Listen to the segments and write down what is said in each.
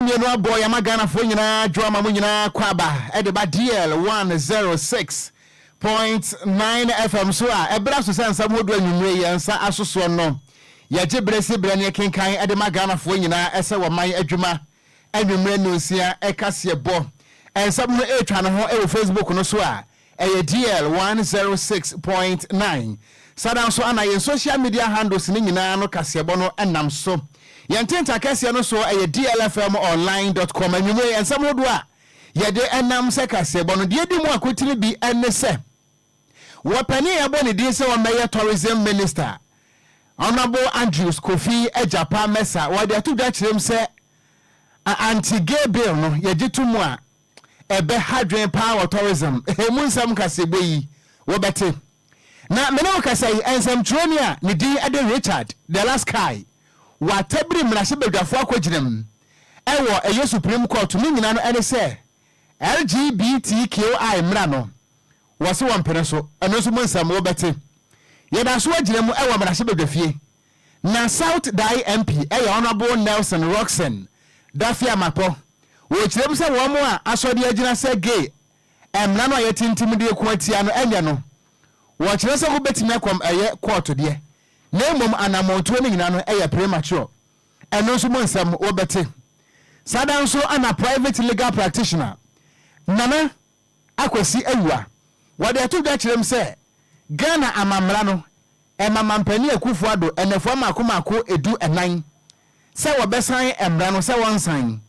mienu boy amagana fo nyina drama mu nyina kwaba e ba DL 106.9 FM so a ebra so sensa modu anwumre yensa asoso no ya jebrese brane kenkan e de magana fo nyina ese wo man adwuma anwumre no sia e kase bo ensam no e twa no ho e Facebook no so a e DL 106.9 sadan so ana ye social media handles ni nyina no kase bo no enam so yantenta kase no so e DLFM online.com ensam no do a ye de enam se kase bo no de di mu akotiri bi enese wapani abo ni din se wo meye tourism minister Honorable Andrews Kofi Ejapa Mesa wa de atu da kirem se anti-gay bill no ye gitumu a ebe hadwen power tourism emunsam kasebo yi wo bete na me no kasai ensam troni a ne din ade Richard the last guy wa tabri mrahye bedwafo akogirem ewo eye Supreme Court ni nyina no ene se LGBTQI mra no wo se won pere so eno so munsam wo bete ye da so agirem ewo mrahye bedwafie na South Dai MP eye Honorable Nelson Roxen Dafia Mapo wo kirem se wo mo a asode agina se gay emna no ye tintim de ko atia no enya no wo kire se ko betimi akom eye court de na mom anamonto ni nyina no eye premature eno so monsam wo bete sadan so ana private legal practitioner nana akwasi awua wo de to da kirem se Ghana amamra no emamampani akufo ado enefo makomako edu enan se wo besan emra no se won san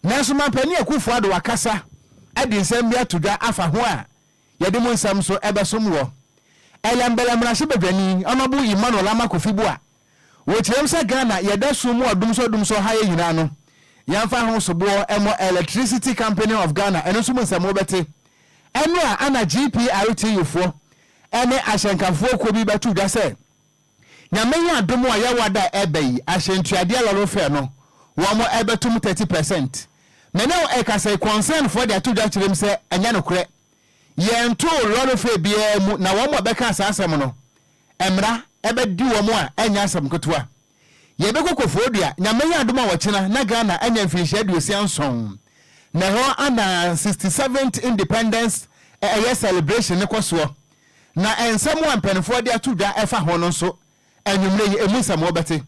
nanso mampani akufo ado wakasa adi nsem bia tudwa afa ho a yede mo nsam so ebesom wo elembelembra hye bedwani onobu Emmanuel Amakofi bo a wo kirem se Ghana yede sumu odum so haye yina no yamfa ho so bo emo Electricity Company of Ghana eno so nsam wo bete eno a ana GPRTU fo ene ahyenkafo ko bi betu da se nyamenya adomo a yawada ebeyi ahyentuade aloro fe no wo mo ebetum 30%. Mene o ekase concern for the to da kirem se anya no kure yento loro fe bia mu na wo mo beka asasem no emra ebedi wo mo a anya asem kotoa ye bekokofo dua nyamenya adomo a wokina na Ghana anya mfinhia duosianson na ho ana 67th independence celebration ne koso na ensam wa mpanfo de atuda efa ho no so anwumre emusam obete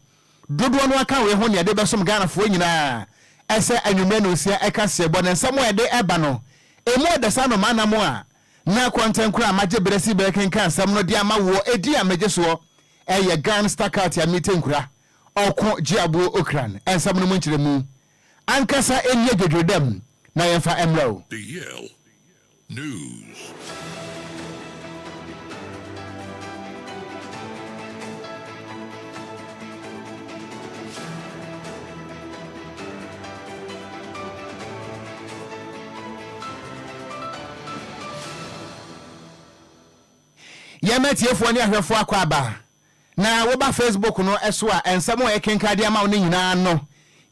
dodo no aka we ho ne de besom Ghana fo nyina ese anwumre no sia eka sebo na ensam wa de eba no emu de sa no manamo a na kwantankura amaje bresi brekin kan sam no de amawo edi amaje so eye Ghana stakat ya mitenkura Okogyeabour Ocran ensam no munchire mu ankasa enye gedrodam na yemfa emro DL News. Yemetiefo ni ahwefo akwaba na wo ba Facebook no eso a ensamo e kenkade ama woni nyina no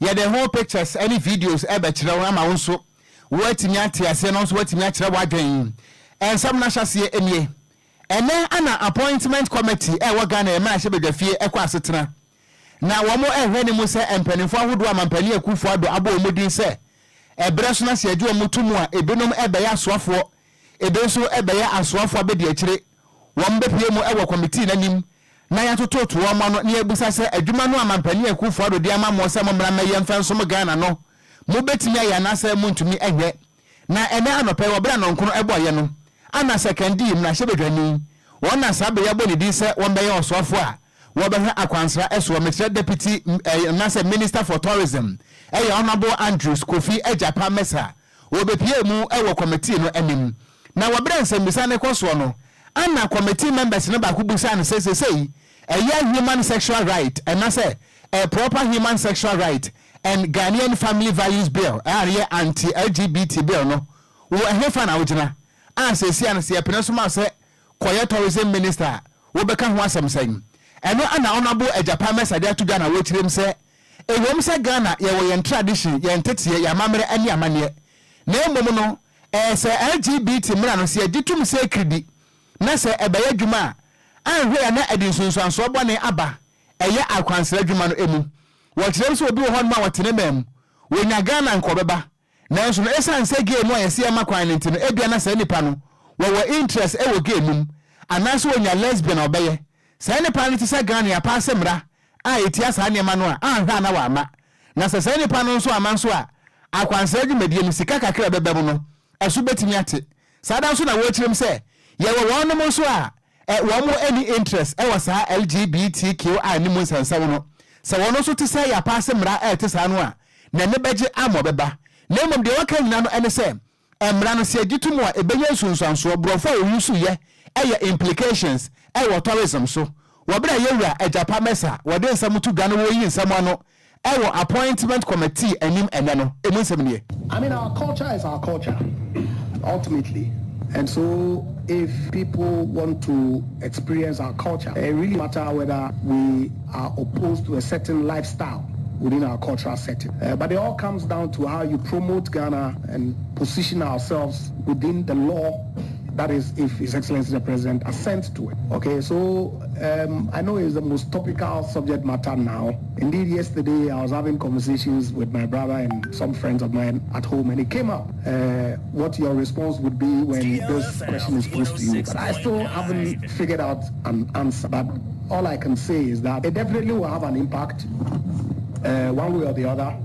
ye the whole pictures any videos e be kire wo ama wo so watimi atiase no so watimi akire wadwen ensam na hyase emie ene ana appointment committee e wo Ghana e ma hye bedafie e kwa asetena na wo mo ehwe ni mu se empanifo ahodo amampani akufo ado abo omudin se ebre so na se adu omutumu a ebenom e be ya asoafo ebe so e be ya asoafo abedi akire wambe pie mu ewo committee nanim na ya tototo wo ma no ne ebusa se adwuma no amampani akufo ado de ama mo se mo mra maye mfanso mo Ghana no mo betimi aya na se muntumi ehwe na ene anope wo bra no nkono eboye no ana second im na hyebedwani wona sabe ya boni di se won be ye osofo a wo be hwe akwansra eso metre deputy na se minister for tourism Honorable Andrews Kofi Ejapa Mesa wo be pie mu ewo committee no anim na wo bra nsambisa ne koso no ana committee members no ba kubusa no say human sexual right and na say a proper human sexual right and Ghanaian family values bill anti-LGBT bill no wo hefa na wogina say si an say pene so ma say koye tourism minister wo beka ho asem san eno ana Honorable Ejapa Mesa de to Ghana wo kirem say ewom say Ghana ye wo yen tradition yen tetie ya mamre ani amane na emom no say LGBT mra no say ditum say kridi na say ebeye dwuma anhwe na edinsunsuanso bone aba eye akwansra dwuma no emu wo kirem so obi wo hon ma wotene mam when ya Ghana and Kobeba. Now, so Essa and say game why I see a macquine into the Ebiana Senipano, where interest ever game, and that's when you're lesbian or bay. Senipano to say Ghana, pass emra, itias Hania Manua, Hana Wama. Nasa Senipano so a mansua, I can say you medium Sikaka Krababono, a subetimiate. Sada soon I watch him say, you were one more soa, at one more any interest, I was LGBTQ animals and so on. So one also to say a pass emra at Sanwa, Nenebeje Amo Beba. Name of the Okan Nano and the same. And Brano said, you to more a billion soon so bro for you so ye, implications, tourism so. Wabra Yura a Japan Mesa, what then some to Ghana in someone, appointment committee and him and Nano, I mean, our culture is our culture, ultimately. And so if people want to experience our culture, it really matters whether we are opposed to a certain lifestyle within our cultural setting. But it all comes down to how you promote Ghana and position ourselves within the law that is, if His Excellency the President assents to it. Okay, so I know it's the most topical subject matter now. Indeed, yesterday I was having conversations with my brother and some friends of mine at home, and it came up what your response would be when this question is posed to you. But I still haven't figured out an answer. But all I can say is that it definitely will have an impact one way or the other.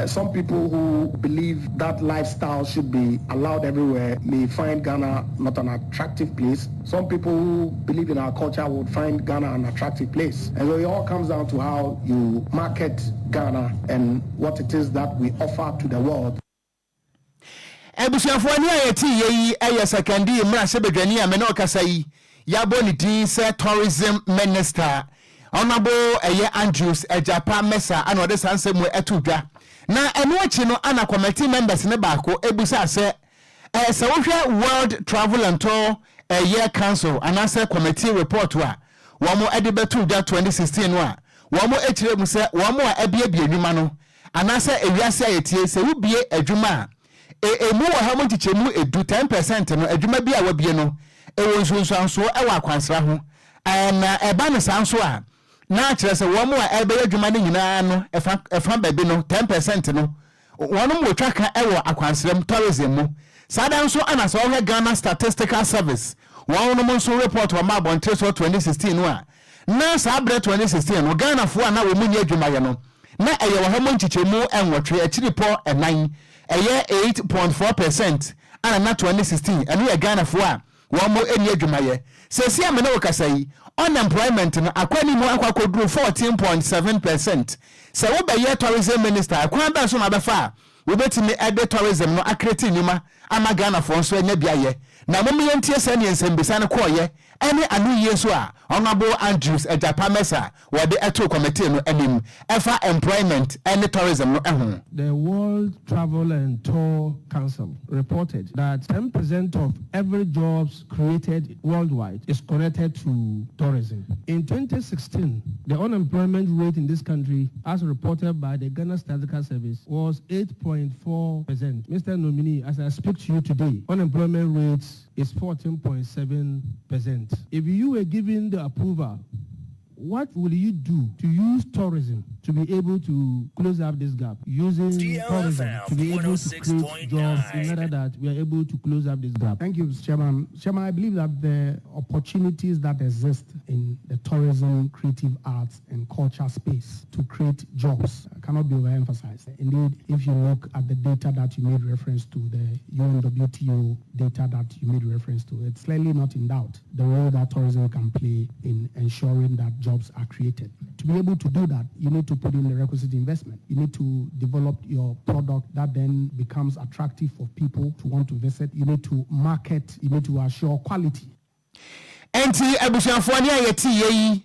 Some people who believe that lifestyle should be allowed everywhere may find Ghana not an attractive place. Some people who believe in our culture would find Ghana an attractive place. And so it all comes down to how you market Ghana and what it is that we offer to the world. Ebusuafo ni ayeti yi secondary mra sebedwani amene okasa yi yabo ni din se tourism minister honorable Andrews Ejapa Mesa and ode sansem etudwa na eno achi no ana committee members ne baako ebusa se se wohwe World Travel and Tour year council anase committee report wa womo ede betudwa 2016 wa womo echire mu se womo a ebiebie adwuma no anase ewiase ayetie se wubie adwuma emu wa ha mo tichemu edu 10% no adwuma bi a wabie no ewo nsunsuanso ewa akwansra ho na eba ne sanso a na kire se wo mo a ebe adwuma ne nyina no efa baby no 10% no wono mo twaka ewo akwansram tourism mu sada nso ana so ho Ghana Statistical Service wono mo nso report wa ma bontre so 2016 no a na sa abre 2016 no Ghana fo ana wo mu nya adwuma ye no na eye wo ha mo nchichemu enwotwe achiripo enan eye 8.4% ana na 2016 anu ye Ghana fo a wo mo eni adwuma ye sesi amene wo kasai unemployment no akwani mu akwakoduru 14.7%. Se wo be ye tourism minister akwan ba so na befa wo betimi ede tourism no akreti nyuma ama Ghana fo nso enya bia ye na mo yentie se ne nsembisa ne koye ene anu yeso a honorable Andrews Ejapa Mesa wode eto committee no anim efa employment and tourism no ehu. The World Travel and Tour Council reported that 10% of every jobs created worldwide is connected to tourism. In 2016, the unemployment rate in this country, as reported by the Ghana Statistical Service, was 8.4%. Mr. Nominee, as I speak to you today, unemployment rates is 14.7%. If you were given the approval, what will you do to use tourism to be able to close up this gap? Using DLFM tourism to be able to create jobs in order that we are able to close up this gap. Thank you, Mr. Chairman. Chairman, I believe that the opportunities that exist in the tourism, creative arts, and culture space to create jobs cannot be overemphasized. Indeed, if you look at the data that you made reference to, the UNWTO data that you made reference to, it's clearly not in doubt the role that tourism can play in ensuring that jobs are created. To be able to do that, you need to put in the requisite investment. You need to develop your product that then becomes attractive for people to want to visit. You need to market. You need to assure quality. Enti ebusuafo ne ayeti yi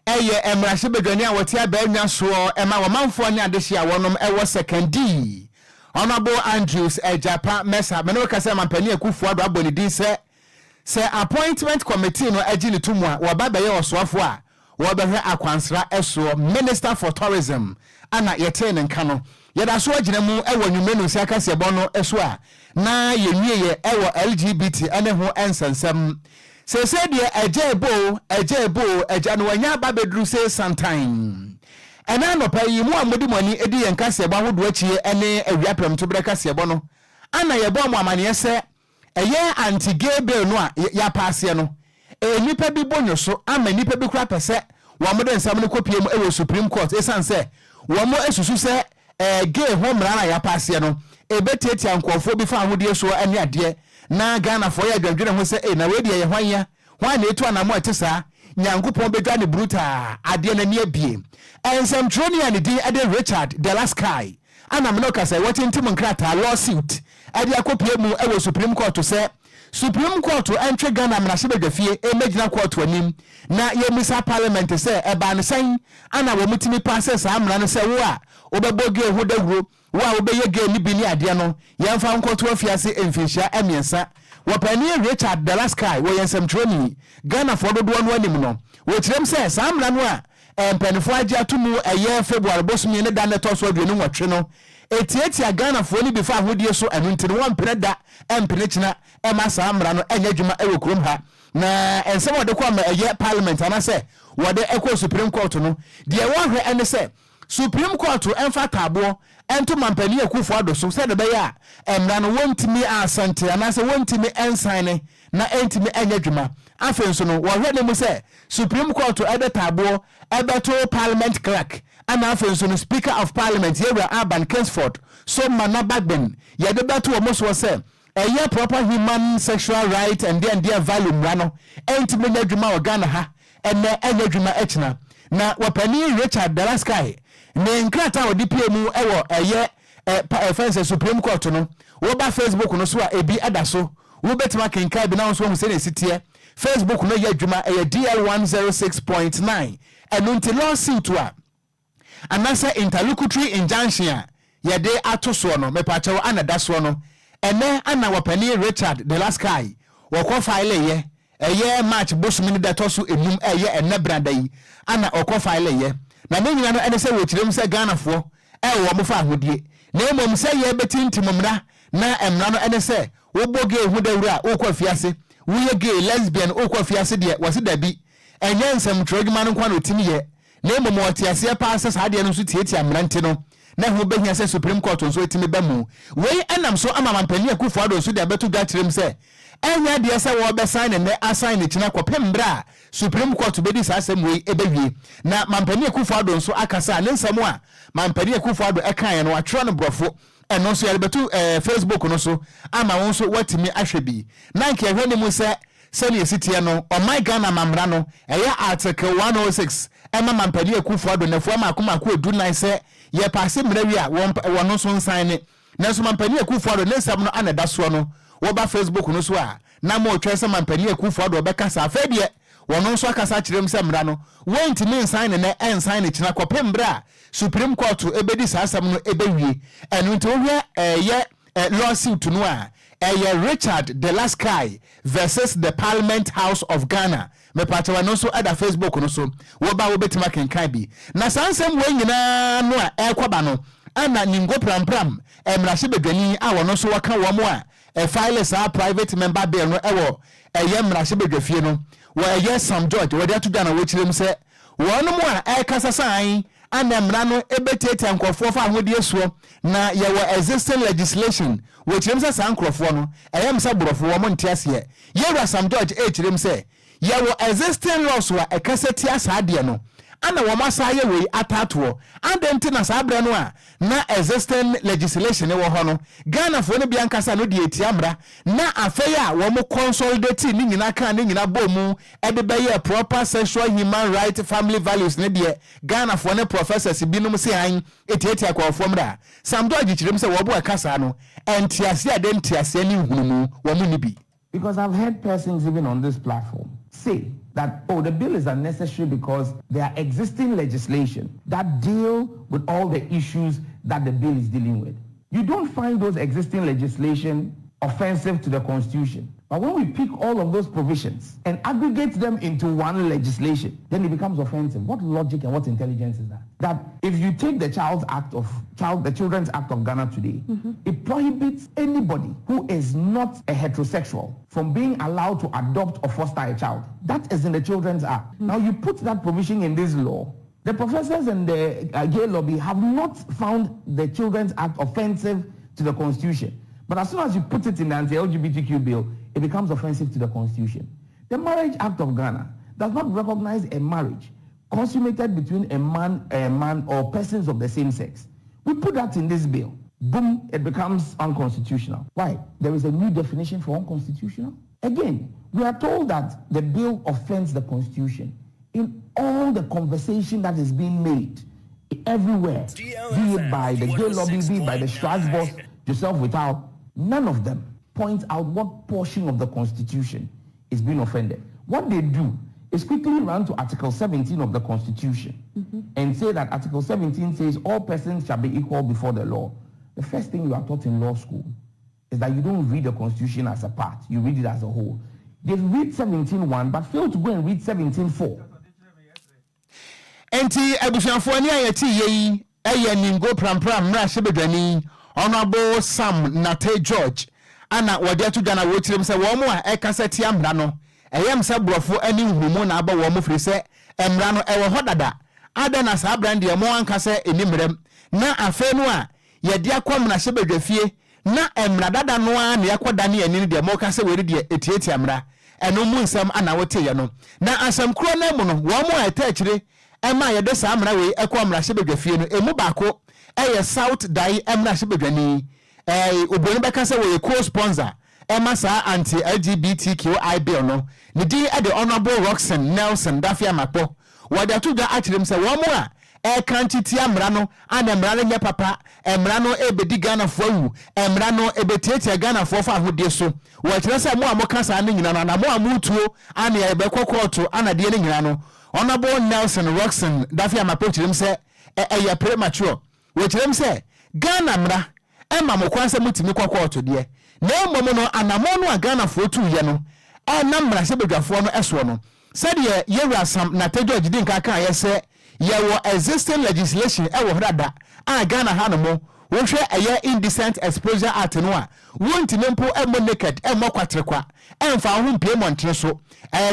eye emrahye bedwani a wote abanya so ema womanfo ne adehia wonom ewo secondary honorable Andrews Ejapa Mesa meno kase mampani akufu ado abonidi se appointment committee no agini tumu a wobaba ye osoafo a wobehwe akwansra eso minister for tourism ana yete ne nka no yeda so agina mu ewo nwumenu si akase bono eso a na yenwie ye ewo LGBT ane ho ensensem se de ejebo ejano wanya ba bedru se sometime ɛna no pɛ yi mu amodi mani edi yɛn kase ebo ahodo achie ene awia prem to bre kase ebo no ana yɛbɔ mo amane yɛ ɛyɛ anti-gay bill no a yɛapaaseɛ no nipa bi bonyo so ama nipa bi kura pɛsɛ wɔn mo de nsɛm no kopie mu ɛwɔ Supreme Court esan sɛ wɔn mo esusu sɛ gay ho mmara na yɛapaaseɛ no ebetietia nkɔfo bi fa ahodie so ɛne adeɛ na Ghana fo yɛ adwadwene ho sɛ na we de yɛ hwanya hwan na etu anamo ɛte saa nyankopɔn bedwa ne bruta adeɛ na ne abie ensɛm troni ne din ɛde Richard the last guy ana me no kasa wɔtintim nkrata lawsuit ɛde akopie mu ɛwɔ Supreme Court sɛ Supreme Court entwe Ghana mnahye bedwafie emegina court wanim na yemisa parliament sɛ ɛba ne sɛn ana wɔ mutimi pass saa amra no sɛ wo a obɛbɔge ho dawuro wo a obɛyɛ ge ni bi ni adeɛ no yɛmfa nkoto afiase emfinhia emiensa wɔpani Richard the last guy wɔ yɛnsɛm troni Ghana for dodo no anim no wɔkyerɛm sɛ saa amra no a mpanifo agye atomu ɛyɛ February bosumi ne da ne tɔso aduonu nwɔtwe no etietia Ghana fo ni bi fa ahodie so ɛno ntiri wɔn mpene da ɛmpene kyina ɛma saa amra no ɛnyɛ adwuma ɛwɔ kurom ha na ensɛm wɔde kɔ ma ɛyɛ parliament anasɛ wɔde ɛkɔ Supreme Court no deɛ wɔhwɛ ɛne sɛ Supreme Court ɛmfa taabo ɛnto mampani akufo ado so sɛ de bɛyɛ a ɛmra no wɔntimi asante anasɛ wɔntimi ɛnsan na ɛntimi ɛnyɛ adwuma afei nso no wɔhwɛ ne mu sɛ Supreme Court ɛde taabo ɛbɛto parliament clerk ana afei nso no Speaker of Parliament Yewura Urban Kingsford so manabagben yɛde bɛto wɔ mo so sɛ ɛyɛ proper human sexual right and their value mra no ɛntimi nyɛ adwuma wɔ Ghana ha ɛnɛ ɛnyɛ adwuma ɛkyina na wɔpani Richard Dalaskai ne nkrata wɔde pie mu ɛwɔ ɛyɛ fence Supreme Court no wɔba Facebook no so a ebi ada so wɔbɛtuma kenkai bi na nso ho sɛ ne sitie Facebook no yɛ adwuma ɛyɛ DL106.9 ɛno nti lawsuit a anasa interlocutory injunction a yɛde ato soɔ no mepakyɛw ana da soɔ no ɛnɛ ana wɔpani Richard the last guy wɔkɔ file ɛyɛ March bosom ne dato so enum ɛyɛ ɛnɛ brada yi ana ɔkɔ file na ne nyina no ɛne sɛ wɔkyerɛm sɛ Ghanafoɔ ɛwɔ mo fa ahodie na emom sɛ yɛ betintim mmra na emra no ɛne sɛ wobɔ gay hu dawura wokɔ fiase woyɛ gay lesbian wokɔ fiase deɛ wɔse dabi ɛnyɛ nsɛm twerɛdwuma no nkwa na otimi yɛ na emom wɔtiaseɛ paa sɛ saa deɛ no nso tietia mmrante no na ho behia sɛ Supreme Court nso etimi ba mu wei enam so ama mampani akufo ado nso de abeto dwa kyerɛm sɛ ɛnya deɛ sɛ wɔbɛsign ne assign ne kyina kɔpem bra Supreme Court bedi saa asɛm wei ebewie na mampani akufo ado nso akasa ne nsɛm a mampani akufo ado ɛkan no atwerɛ no brɔfo ɛno nso yɛde beto Facebook no so ama wɔn nso watimi ahwɛ bi na nke hwɛ ne mu sɛ sɛne esitie no ɔman Ghana mamra no ɛyɛ article 106 ɛma mampani akufo ado nafuo ma akoma ko edu nan sɛ yɛ paase mrawi a wɔn nso nsan ne na nso mampani akufo ado ne nsɛm no anada soɔ no wɔba Facebook no so a na mo twɛ sɛ mampani akufo ado ɔbɛkasa afɛ deɛ wɔn nso akasa kyerɛm sɛ mra no wɔntimi nsan ne ɛnsan ne kyina kɔpem bra Supreme Court ebedi saa asɛm no ebewie ɛno nti wohwɛ ɛyɛ lawsuit no a ɛyɛ Richard the last guy versus the Parliament House of Ghana mepachawa no so ada Facebook no so woba wobetima kenkan bi na sansem we nyina no a ɛkɔba no ana ningo prampram emrahye bedwani a wono so waka wo mo a file sa private member bill no ɛwɔ ɛyɛ emrahye bedwafie no wo ɛyɛ Sam George wo de ato dana wo kyerem sɛ wono mo a ɛkasa san ana mra no ebetieta nkɔfo fa ahodie soɔ na yɛwɔ existing legislation wo kyerem sɛ san nkɔfo no ɛyɛ msa borɔfo wo mo ntiaseɛ Yewura Sam George kyerem sɛ yɛwɔ existing laws wa ɛkasa tia saa deɛ no ana wo masa yɛ wei atatoɔ adɛnti na saa brɛ no a na existing legislation wɔ hɔ no Ghana fo no biankasa no de etia mra na afei a wo mo consolidate ni nyina kan ni nyina bɔ mu ɛde bɛyɛ proper sexual human right family values ne deɛ Ghana fo ne professors binom se han etietia kwafo mra Sam George kyerem sɛ wo bo ɛkasa no ɛntiase adɛntiase ni hunumu wo mu ni bi. Because I've heard persons even on this platform say that, oh, the bill is unnecessary because there are existing legislation that deal with all the issues that the bill is dealing with. You don't find those existing legislation offensive to the Constitution. But when we pick all of those provisions and aggregate them into one legislation, then it becomes offensive. What logic and what intelligence is that? That if you take the the Children's Act of Ghana today, it prohibits anybody who is not a heterosexual from being allowed to adopt or foster a child. That is in the Children's Act. Now you put that provision in this law, The professors and the gay lobby have not found the Children's Act offensive to the Constitution. But as soon as you put it in the anti-LGBTQ bill, it becomes offensive to the Constitution. The Marriage Act of Ghana does not recognize a marriage consummated between a man or persons of the same sex. We put that in this bill. Boom, it becomes unconstitutional. Why? There is a new definition for unconstitutional. Again, we are told that the bill offends the Constitution. In all the conversation that is being made, everywhere, be it by the gay lobby, be it by the Strasbourg, yourself without, none of them point out what portion of the Constitution is being offended. What they do is quickly run to Article 17 of the Constitution and say that Article 17 says all persons shall be equal before the law. The first thing you are taught in law school is that you don't read the Constitution as a part, you read it as a whole. They read 17.1 but fail to go and read 17.4. Enti abusuafo ni ayeti yeyi eye ningo prampram mra shebedani honorable Sam Nate George ana wode to Ghana wo kirem se wo mo a ekaseti amra no eyem se brofo ani humu na aba wo mo firi se emra no ewo hodada ada na sa brand ye mo anka se enimrem na afe no a ye de akom na shebedwafie na emra dada no a na yakoda ne ani de mo ka se weri de etieti amra eno mu nsam ana wote ye no na asam kro na mu no wo mo a etachire ema ye de sa amra we ekọ mra shebedwafie no emu baako eye South Dai emra shebedwani oboni beka se we co-sponsor ema sa anti LGBTQI bill no ne di e the honorable Roxanne Nelson Dafia Mapo wada to ga akirem se wo mo a kanchiti amra no ana mra no nya papa emra no ebedi Ghana fo awu emra no ebetietia Ghana fo fa ahode so wo kire se mo amoka sa ne nyina no na mo amutuo ana ye be kokoto ana de ne nyina no honorable Nelson Roxanne Dafia Mapo kirem se eye premature wo kirem se Ghana mra ema mo kwanse mutimi kokoto de na emomo no anamo no a Ghana fo tu ye no na mra se bedwafo no eso no said ye Sam Nate George din kaka ye se ye wo existing legislation e wo hrada a Ghana hanomo wo hwe eye indecent exposure act no a wontimi mpo emo naked emo kwatrekwa emfa ho mpie montre so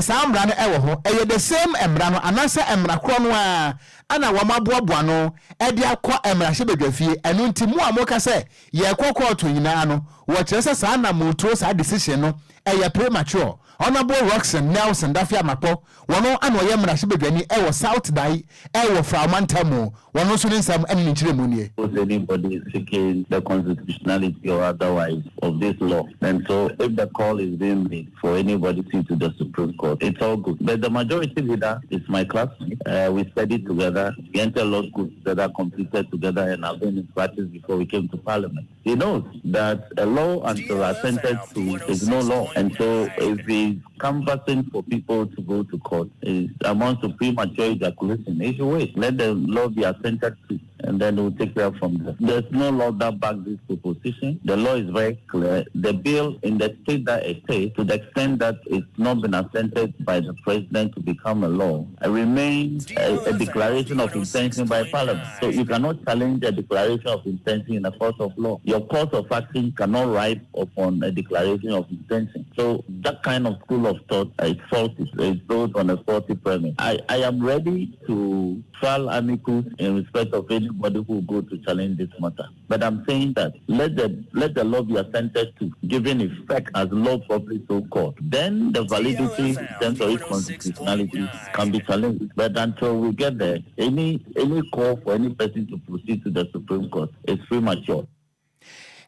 sa amra no e wo ho eye the same emra no anase emra kro no a ana wamaboaboa no e de akọ emra hye enu ntimu amoka se ye kokoto nyina no wo kire se sa na mutuo sa decision no eye premature. Honorable Roxanne Nelson Dafia Mapo wono ano ye mra hye e wo South Dai e wo Framantamo wono so nsam eni nchire mu nie. Anybody seeking the constitutionality or otherwise of this law, and so if the call is being made for anybody to the Supreme Court, it's all good. But the majority leader is my classmate. We studied together, we entered law school together, completed together, and have been in practice before we came to Parliament. He knows that a law until assented to is no law, and so if he's canvassing for people to go to court is amounts to premature ejaculation. He should wait. Let the law be assented to, and then we'll take care from there. There's no law that backs this proposition. The law is very clear. The bill in the state that it stays, to the extent that it's not been assented by the president to become a law, it remains a declaration of intention by Parliament. So you cannot challenge a declaration of intention in a court of law. Your course of action cannot ride upon a declaration of intention. So that kind of school of thought is faulty. It's built on a faulty premise. I am ready to file amicus in respect of anybody who go to challenge this matter. But I'm saying that let the law be assented to, given effect as law properly so called. Then the validity in terms of its constitutionality can be challenged. But until we get there, any call for any person to proceed to the Supreme Court is premature.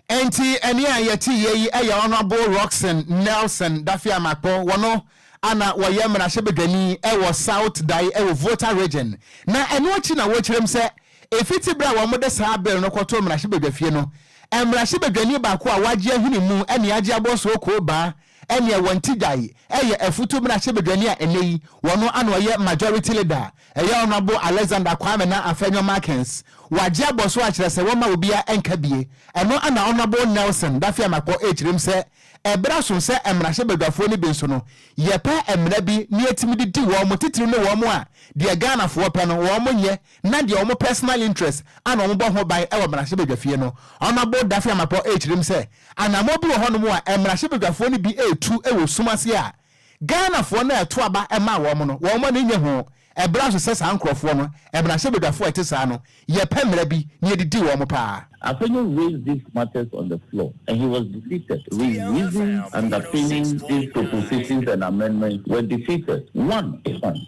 Enti eni ayeti yeyi eya honorable Roxanne Nelson Dafia Mapo wono ana woye mra hye ewo South Dai ewo voter region na eno achi na wo kirem se efiti bra wo mode sa bill no kwoto mra hye no emra hye ba ko a waje ahini mu ene age aboso ko ba ene wanti dai eye efutu mra hye a eneyi wono ana woye majority leader eya honorable Alexander Kwame na Afenyo Markins waje aboso a kire se wo ma obi a enkabie eno ana honorable Nelson Dafia Mapo ekirem se ebra so se emra hye ni benso no yepa emra bi ni etimi di wo mo titiri no wo mo a de Ghana fo pe no wo mo nye na de wo mo personal interest ana wo bo ho ban e wo emra hye no honorable Dafia Mapo ekirem se anamo bi wo ho no mo a emra hye ni bi etu e wo sumase a Ghana fo na eto aba ema wo mo no wo mo ni nye ho e bra so se san krofo no e bra hye bedafo ete sa no ye pemra bi ne ye didi wo mo pa. Apenyo raised these matters on the floor and he was defeated. Reasons underpinning these propositions and amendments were defeated. One,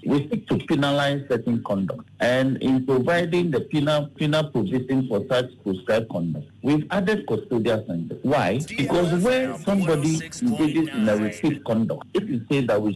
we seek to penalize certain conduct, and in providing the penal provision for such prescribed conduct, we've added custodial sentence. Why? Because where somebody engages in a repeat conduct, if you say that we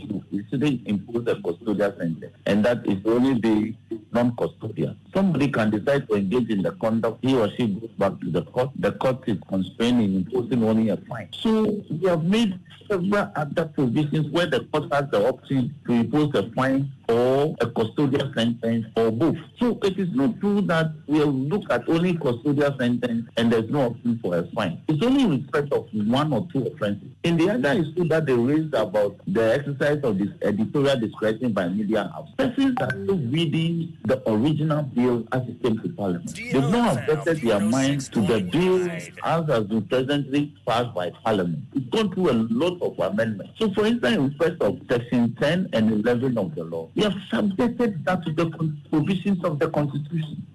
shouldn't impose a custodial sentence, and that is only the non-custodial, somebody can decide to engage in the conduct, he or she goes back to the court. The court is constrained in imposing only a fine. So we have made several other provisions where the court has the option to impose a fine or a custodial sentence or both. So it is not true that we will look at only custodial sentence and there's no option for a fine. It's only in respect of one or two offenses. In the other issue that they raised about the exercise of this editorial discretion by media house, persons are still reading the original bill as it came to Parliament. They've not affected their minds to the bill as has been presently passed by Parliament. It's gone through a lot of amendments. So for instance, in respect of section 10 and 11 of the law, we have subjected that to the provisions of the Constitution.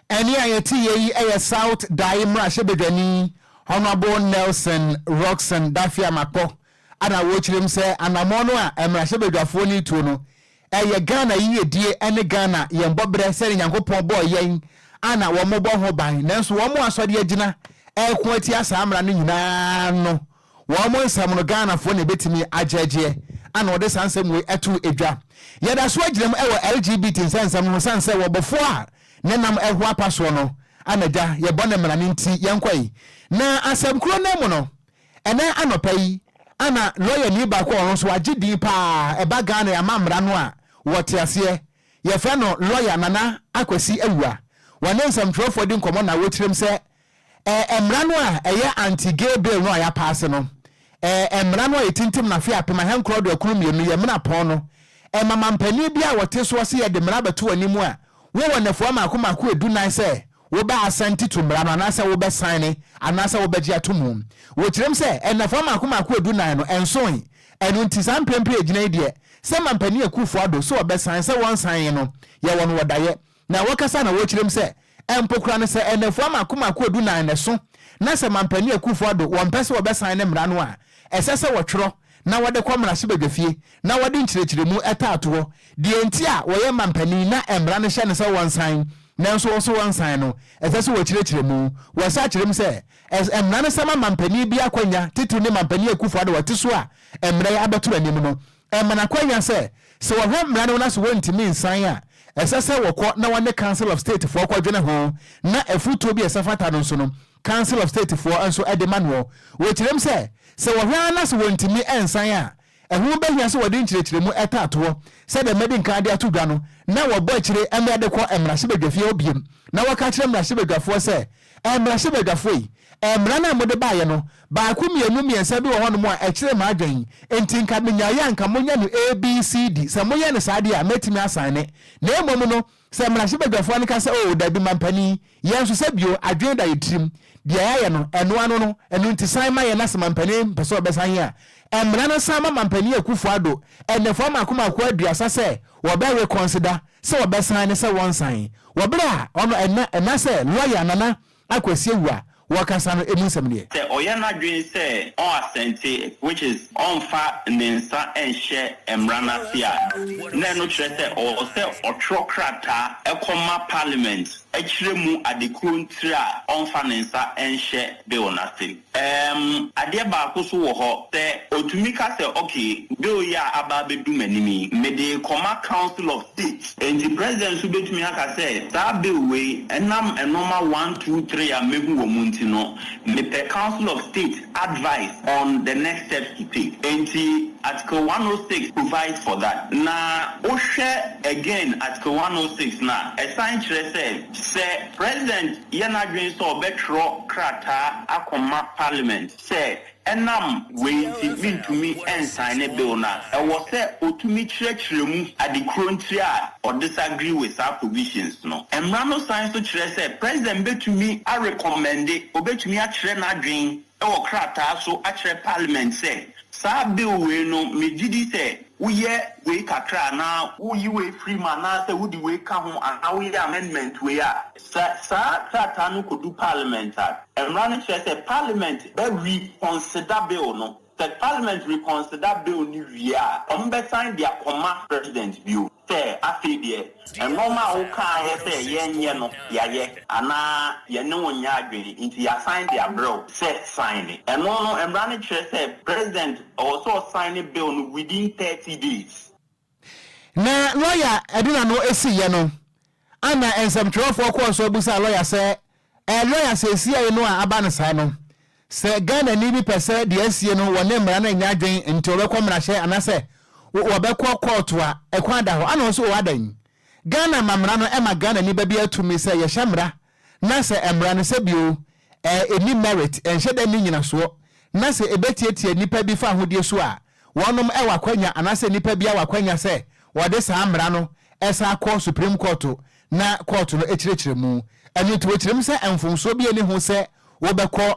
Any IATA South Daimra Shebedani, Honorable Nelson Roxon Dafia Mako, and I watch him say, and I'm on Emra Shebedafoni Tuno. Ghana ye die ene Ghana ye mbobre se Nyankopon boy yen ana wo mobo ho ban nanso wo mo asode agina ko ati asa amra no nyina no wo mo nsam no Ghana fo ne betimi ajeje ana ode sansem we etu edwa ye da so agirem e LGBT nsensam no sanse wo bofo a ne nam ehwo apaso no ana ja ye bone mra ne nti yenkwai na asem kro na mu no ene anopai ana lawyer ni ba ko on so agidi pa e ba Ghana ya mamra no a wote ase ye fa no lawyer Nana Akwasi Awua wane nsam trofo di nkomo na wotirem se emra no a eye anti gay bill no ya pass no emra no etintim na fe apema hen kro do akuru mienu ye mena pon no mama mpani bia wote so se ye de mra beto animu a wo wonefo makoma edu nan se wo ba asante to mra no na se wo be sign ana se wo be gia to mu wo kirem se enefo makoma edu nan no enson enu nti sam pempe agina ide se mampani akufo ado so wo be sign se won sign no ye won wodaye na wakasa na wo kirem se empokura ne se enefo makoma edu nan ne so na se mampani akufo ado won pese wo be sign ne mra no a esese wo tworo na wode kwamra se bedwafie na wode nkyerechiremu etaato de enti a wo ye mampani na emra ne hye ne se won sign nanso wo so won sign no esese wo kyerechiremu wo sa kyerem se emra ne sama mampani bi akwanya titu ne mampani akufo ado wate so a emra ya abeto anim no emana kwanya se wo hwe mra ne na so wontimi nsan a esese wo kɔ na one Council of State for kwadwene ho na afuto bi esafata no so no Council of State for anso edemanuo wo kyerem se wo hwa na so wontimi ensan a ehu behia se wode nkyerechiremu etaato se de medi nkan de atodwa no na wo bɔ kyire emra de kɔ emra hye bedwafie obiem na waka kyerem na hye bedwafo se emra hye bedwafo yi emra na mode baaye no ba ku mienu miensa bi wo hono mu a ekyire ma adwen enti nka menya ya nka monya no ABCD se monya ne saade a metimi asane na emom no se emra hye bedwafo ne ka se o da bi mampani yenso se bio adwen da yitrim dia ya no eno ano no enu nti san ma ye na se mampani pese obesan ya emra na sama mampani akufo ado enefo makoma aduasa se wo be reconsider se obesan ne se won san wo bra ono ena se lawyer Nana Akwasi Awua wakasa no emusem ne se oyana dwen se on asente which is on fa nensa enhye emrana sia na no kire se o se otrokrata ekoma parliament ekiremu adekrontria on fa nensa enhye bill na se ade ba ko so wo ho se otumi ka se okay bill ya aba bedu manimi me de koma Council of State and the president so betumi aka se that bill we enam enoma 1 2 3 a mehu wo munti no me the Council of State advice on the next steps to take and the Article 106 provides for that na o share again Article 106 na assign kire se president yana dwen so betro krata akoma parliament say enam wenti bintumi ensign bill na e wo se otumi kirechiremu adekrontria or disagree with our provisions no emra no sign so kire se president betumi a recommend obetumi a kire na dwen e wo krata so a kire parliament say Sa bill we no me gidi say we kakra na we free man na say we the way ka ho and we amendment we are sa no could do parliament and running say parliament be reconsider bill no that parliament reconsider bill ni via sign their comma president bill say afi there and normal who can say ye no ye ana ye no nya adwene into ya sign their bill say sign it and no and running say president also sign a bill within 30 days na lawyer edina no esi ye no ana ensem twofo ko so busa lawyer say lawyer say esi ye no aba ne sai no se Ghana ni bi pese de asie no wone mra na nya adwen nti obekọ mra hye anase obekọ court a ekwa da ho ana so wadan Ghana mamra no ema Ghana ni ba bi atumi se ye hyemra na se emra no se bio eni merit enhye da ni nyina so na se ebetietie nipa bi fa hodie so a wonom ewa kwanya anase nipa bi awa kwanya se wode sa amra no esa akọ Supreme Court na court no ekirekire mu enu to ekirem se emfomso bi eni ho se wobekọ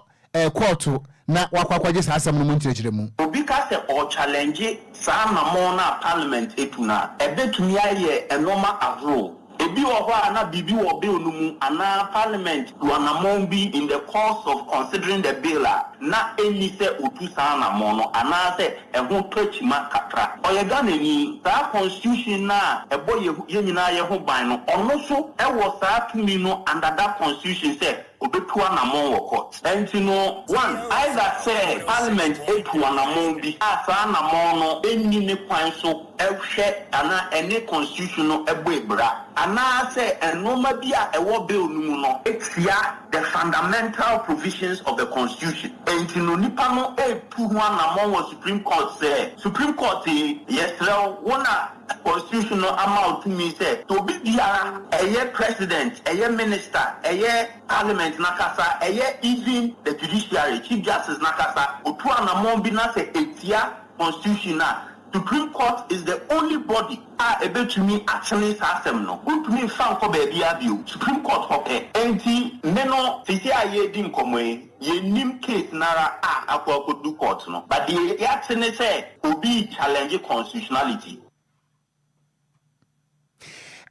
court na wakwakwaje sa asem no mu ekirekire mu obi ka se o challenge sa na mo na parliament etuna ebetumi aye enoma avro ebi wo ho ana bibi wo bill no mu ana parliament wanamon bi in the course of considering the bill na eni se otu sa na mo no ana se ehun twachima katra oye Ghana ni sa constitution na ebo ye nyina ye ho ban no ono so e wo sa tumi no under that constitution se obetua na mo wo court enti no one either say parliament etua na mo bi asa na mo no eni ne kwan so ehwe ana any constitution no ebo ebra ana say enoma bi a ewo bill no mu no etia the fundamental provisions of the constitution enti no nipa no epu ho na mo wo Supreme Court say Supreme Court yesrel wona constitutional amount to me say to be diara eye president eye minister eye parliament nakasa eye even the judiciary chief justice nakasa otu anamon bi na say etia constitution na Supreme Court is the only body able to me actually system no to me fan ko baby abio Supreme Court hope enti neno sisi aye dim komwe ye nim case nara akwa do court no but the actually say obi challenge constitutionality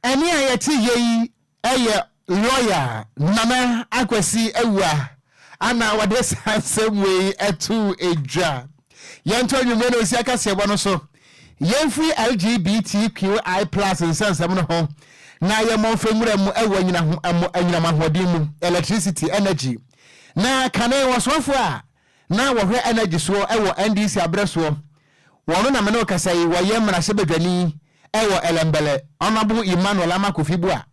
eni ayeti yeyi eye lawyer nana akwesi ewa ana wade sansem etu edwa yento nyumeno osi akase ebo no so yemfri LGBTQI+ nsansam no ho na ye monfemura mu ewa nyina ho anyina mahodin mu electricity energy na kane wasofo a na wohwe energy so ewo NDC abreso wono na me no kasai woye mra sebedwani ewo elembele honorable Emmanuel Amakofibu a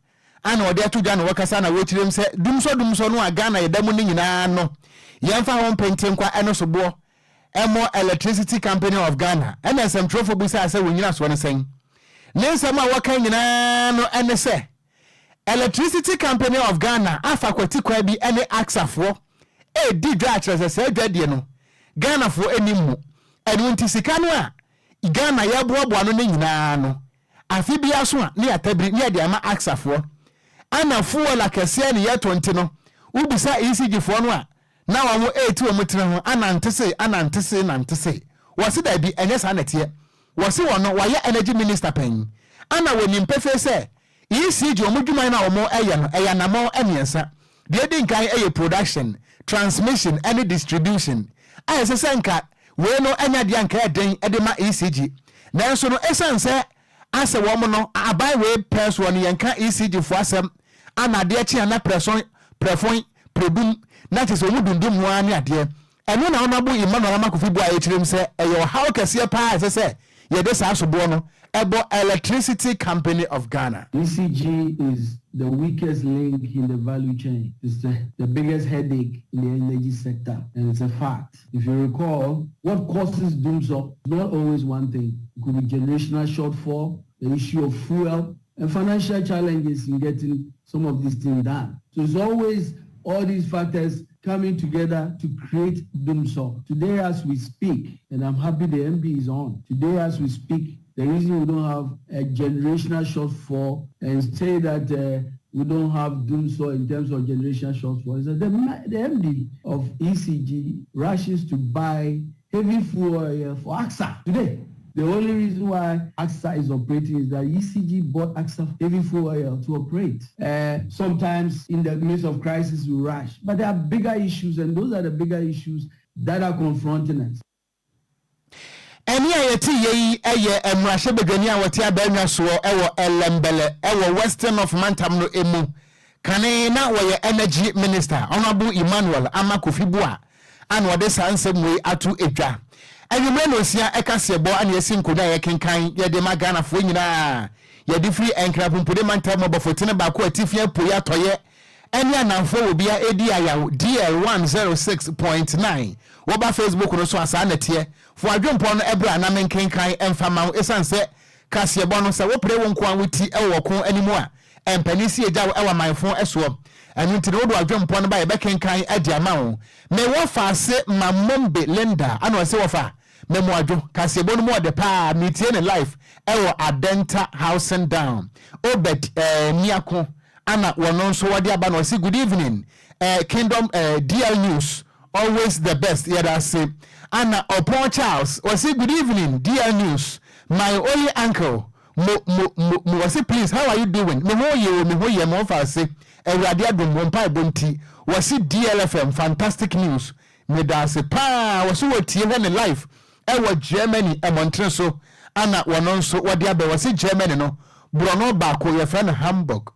ana ode atudwa no wakasa na wochirem se dumso no Ghana yedamu ni nyina no yemfa ho pentenkwa eno sobo emo electricity company of Ghana ena sem trofobu say ase wonyina so ne sen nensem a waka nyina no ene se electricity company of Ghana afa kwati kwa bi ene aksafo di dwa atrese se dwadie no Ghana fo animu enu nti sika no a Ghana ya boaboa no nyina no afi bia so a ne atabiri ne de ama aksafo ana fuel akese ne yeto nti no ubisa ECG fo no a na wa mo etu omutre ho anantese wasi da bi enye sa natie wasi wono wa ya energy minister pen ana woni mpefe se ECG omudwuma na omo eye no eya na mo eniensa de di nkan eye production transmission and distribution ayese senka we no enya de anka eden ede ma ECG na so no esanse ase wo mo no abai we press won yenka ECG fo asem ana de chi ana prefon predum na tese omudundum ho ani ade eno na onabo Emmanuel Amakofibu a yechirem se eyo how kase pa ase ye de sa asobo no ebo electricity company of Ghana. ECG is the weakest link in the value chain. It's the biggest headache in the energy sector, and it's a fact. If you recall, what causes doomsday not always one thing. It could be generational shortfall, the issue of fuel, and financial challenges in getting some of these things done. So it's always all these factors coming together to create doomsday. Today as we speak, and I'm happy the MB is on, today as we speak, the reason we don't have a generational shortfall and say that we don't have doomsday in terms of generational shortfall is that the MD of ECG rushes to buy heavy fuel for AXA today. The only reason why AXA is operating is that ECG bought AXA heavy fuel oil to operate. Sometimes in the midst of crisis we rush, but there are bigger issues, and those are the bigger issues that are confronting us. Any ayeti ye emrashe bedwani a wote abanwa so ewo elembele ewo western of Mantam no emu kane na wo energy minister honorable Emmanuel Amakofibua an wode sansem we atu edwa anwumre no sia ekasebo an yesi nkoda ye kenkan ye de magana fo nyina ye de free enkra pumpode Mantam obofotene ba ko atifia poyi atoye eni anamfo obia edi ayawo DL106.9 woba Facebook no so asa natie fo adwompo no ebra na menkenkan emfama esanse kasebo no se wo pre wo nko awuti ewo ko animu a empanisi ejawo ewa manfo eso anunti no do adwompo no ba ye bekenkan adi amawo me wo fa se mamombe Linda ana se wo fa me mo adwo kasebo no mo de pa metie ne life ewo Adenta Housing Down obet niako ana wono so wadi aba no say good evening Kingdom DL News always the best yada say ana Opon Charles was say good evening DL News my only uncle mo was say please how are you doing me ho ye mo fa say ewrade adom wompa bonti was say DLFM fantastic news me da say pa was so tie when life ewo Germany emontre so ana wono so wadi aba was say Germany no Bruno Bako your friend Hamburg.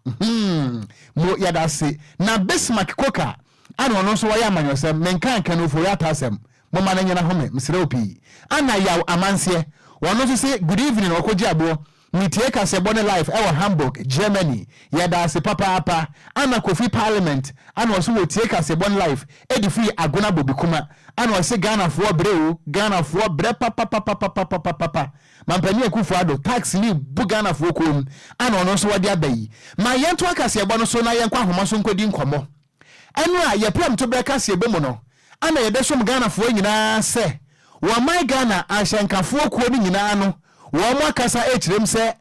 Mo yada se na Bismarck Koka ana ono so waya amanyosem menkan kan ofo ya tasem mo mananya na home misre opi ana yaw amanse wono so say good evening Okogyeabour mitie ka se bone life ewo Hamburg Germany yada se papa ana kofi parliament ana so wo tie ka se bone life edi free agona bobikuma ana so Ghana fo breu Ghana fo bre papa mampani akufo ado tax ni bugana fo kom ana ono so wade abayi ma yento akase ebo no so na yenkwa ahoma so nkodi nkomo enu a ye pram to breka se ebe mu no ana ye besom Ghana fo nyina se wo mai Ghana ahyenkafo ko ni nyina no wo mo akasa ekirem se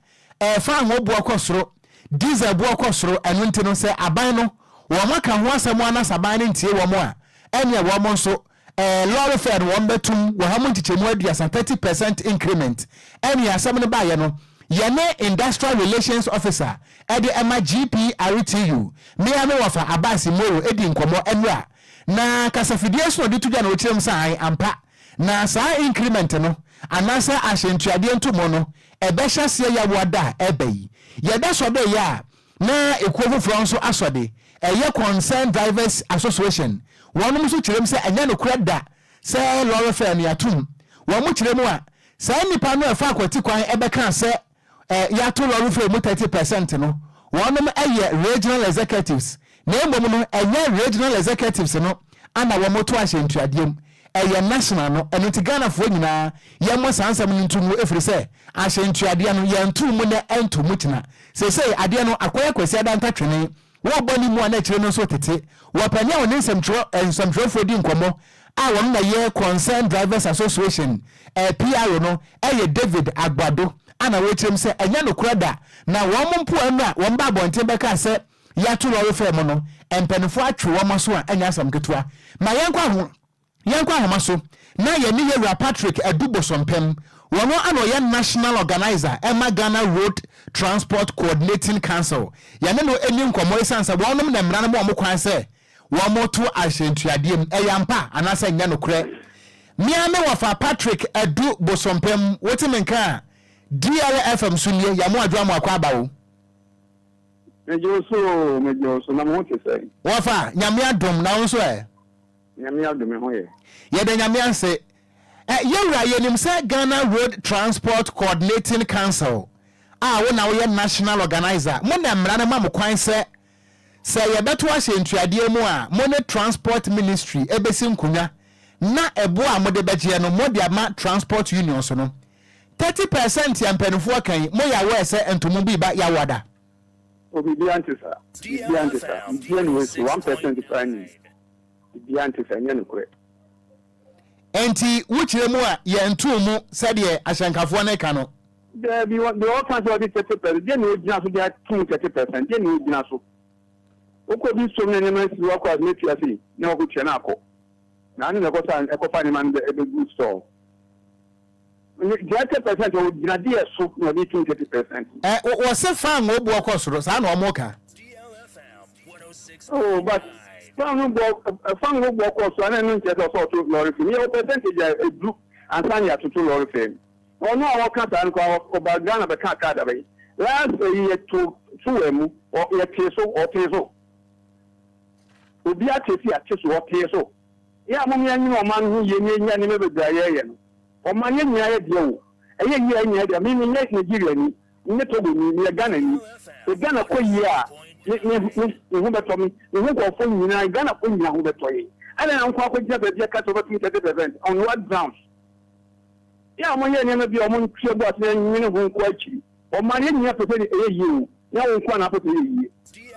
fa ho bo akosoro diesel bo akosoro enu nti no se aban no wo mo aka ho asemo ana saban ne ntie wo mo a ene wo mo nso lorry fare one betum wo hamu tichemu aduasa 30% increment any asem ne ba ye no ye ne industrial relations officer ede ema GP RTU me ame wafa abasi moro edi nkomo enra na kasafidie so de tudwa na ochirem sai ampa na saa increment no anasa ahyentuade ntomo no ebe hyase ya woda ebeyi ye da so de ya na ekovu franso asode eye concerned drivers association wonu so kirem se anya no kreda se lorry fare ne atum wo mu kirem a se nipa no efa akwati kwan ebeka se ya to lorry fare mu 30% no wonu eye regional executives na embom no eye regional executives no ana wo moto ahyentuadiem eye national no eno ti Ghana fo nyina ye mo sansam ntumu efiri se ahyentuade no ye ntumu na entumu tina se ade no akoya kwasi adanta twene wo boni mu ana kire no so tete wo panya woni nsamtro fo di nkomo a won na ye concerned drivers association PRO no eye David Agbado ana wo kirem se enya no krada na wo mompo anu a won ba bonte beka se ya to lorry fare mo no empenfo atwe wo maso a enya asam ketua ma yenkwa homaso na ye ni Yewura Patrick Edubosompem wono ano ye national organizer Emma Ghana Road Transport Coordinating Council ye ne no eni nkomo isansa wonom na mra no mo kwan se wo moto ahyentuadiem eyampa anasa nya no kure miame wafa Patrick Edubosompem wotimenka DLFM sunye ya mo adwa mo akwa bawo mejo so na mo te say wafa nyame adom na won so nyame adom ho ye ye de nyame anse Yewura yenim se Ghana Road Transport Coordinating Council wo na wo ye national organizer mo na mra na ma kwan se ye beto ahyentuade mu a mo ne transport ministry ebesi nkunya na ebo a mo de beje no mo de ama transport union so no 30% ya mpenfo kan mo ya we se entomo bi ba ya wada obi antisa bi antisa bi no 1% fine bi antisa nya no kure enti wuchire mu a ye ntumu se de ahyenkafo na ka no there be all kinds of 30%. Then you just get 30%. Then you just so. Oko bi so many men si wako admit ya si na wako chena ko. na ne ko san e ko fa ni man e be good store the 30% o gina dey so na be 20%. O se fan o bu okosoro sa na o mo ka. Oh, but fan no bu okosoro na no nche so to lorry film. Your percentage a group and san ya to lorry film. Ono a waka san ko ba Ghana be ka da be. Last year to emu or ye teso. Obi atesi ateso o teso. Ya mo nya nyi o man hu ye nya ne be bra ye no. O man nya nya ye de o. Eye ye nya de me nya Nigeria ni. Ni to go ni Ghana ni. E Ghana ko yi a ni hu beto mi. Ni hu go fo ni na Ghana ko ni hu beto yi. Ana na nko akogya be bia ka to be 30% on what grounds? Ya mo ye ne bi o mo ntwe bo ase ni ne hu ko akiri. O man ye nya pepe eye yi o. Ya wo nko na pepe yi.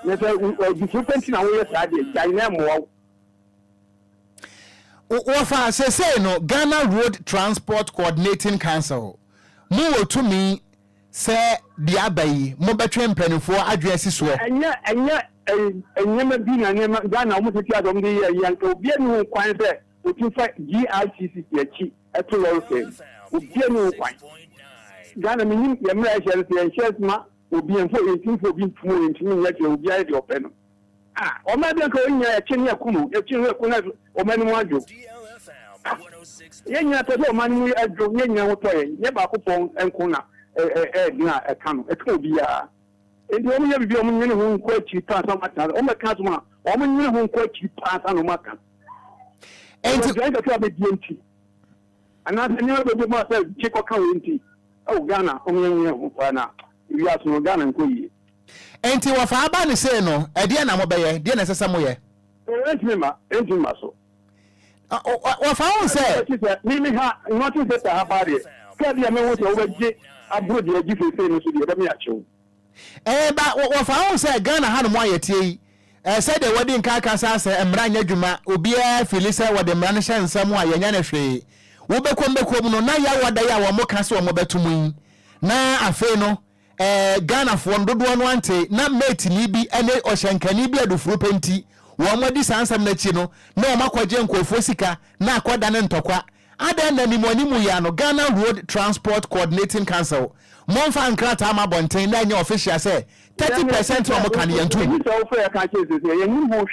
Ne se different na wo ye sa de ja ina mo Wafa say no Ghana Road Transport Coordinating Council. Mu otumi say the abayi mo betwe mpanifo adwesi so. Enya ma bi na nema Ghana mo tete adom de yanka obi anu kwan se otufa GRTC yachi eto lorfe. Obi anu kwan. Ghana minim ya mra share ma obi enfo entinfo obi ntumo entimi yachi obi ayi de openo. O ma de ko nya ya chini akumu na o mani mu adwo yenya to o mani mu adwo yenya ho toye ye ba ko pon enko na dina e kanu e ko bia endi o mu ye bibia o mu nyene ho nko achi pa sa mata o me ka so ma o mu nyene ho nko achi pa sa no maka enti ga ka be dienti ana nyene be ma sa chiko ka wenti o Ghana o nyene ho pa na wi aso no Ghana nko yi enti wafa aba ni say no e de na mo be ye de na sesa mo ye enti ma so wafa on say me ha nothing say ha bare ka dia me wo se wo beje abro de agi fefe no so de be me achew ba wafa on say Ghana ha no mo ayetie yi say de wodi nka aka sa say emra nya dwuma obi a fili say wodi emra no hye nsam a yenya na hwe wo bekom no na ya wada ya wo mo ka se wo mo betum na afi no Ghana for dodo no ante na mate ni bi ene ohyankani bi adufuru penti wo modi sansam na chi no na o makwaje nkofo sika na akoda ne ntokwa adan na nimoni mu ya no Ghana Road Transport Coordinating Council monfa nkrata ama bonten na nya official say 30% o mo kan yentu ni so fa ya ka chese se ye ni ho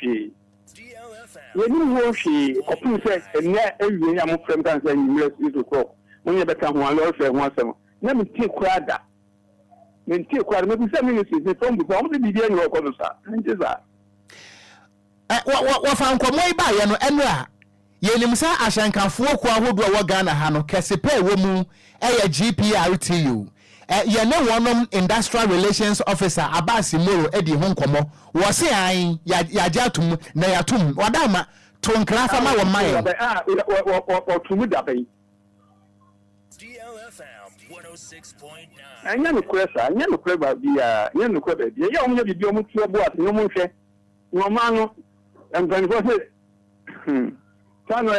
hwe kopu se ene ewie ya mo frem kan se ni mres to ko mo ye beka ho alo fe ho asem na mi ti kwada menti kwara me bisa ministry se tombu so mo bi dia ni ko no sa njiza wa fa nkomo iba ye no enra ye nim sa ahyankafuo ko ahodo wo Ghana ha no kesepe wo mu ya GPRTU ye ne wonom industrial relations officer Abasi Moro edi ho nkomo wo se an ya jatum na yatum wadama to nkra fa ma wo mai o tumu da bai DLFM 106.9. Anya no kwesa ba bia anya no kweba bia ya omo bibi omo tuo bo ase no mo hwe no ma no emban ko se tano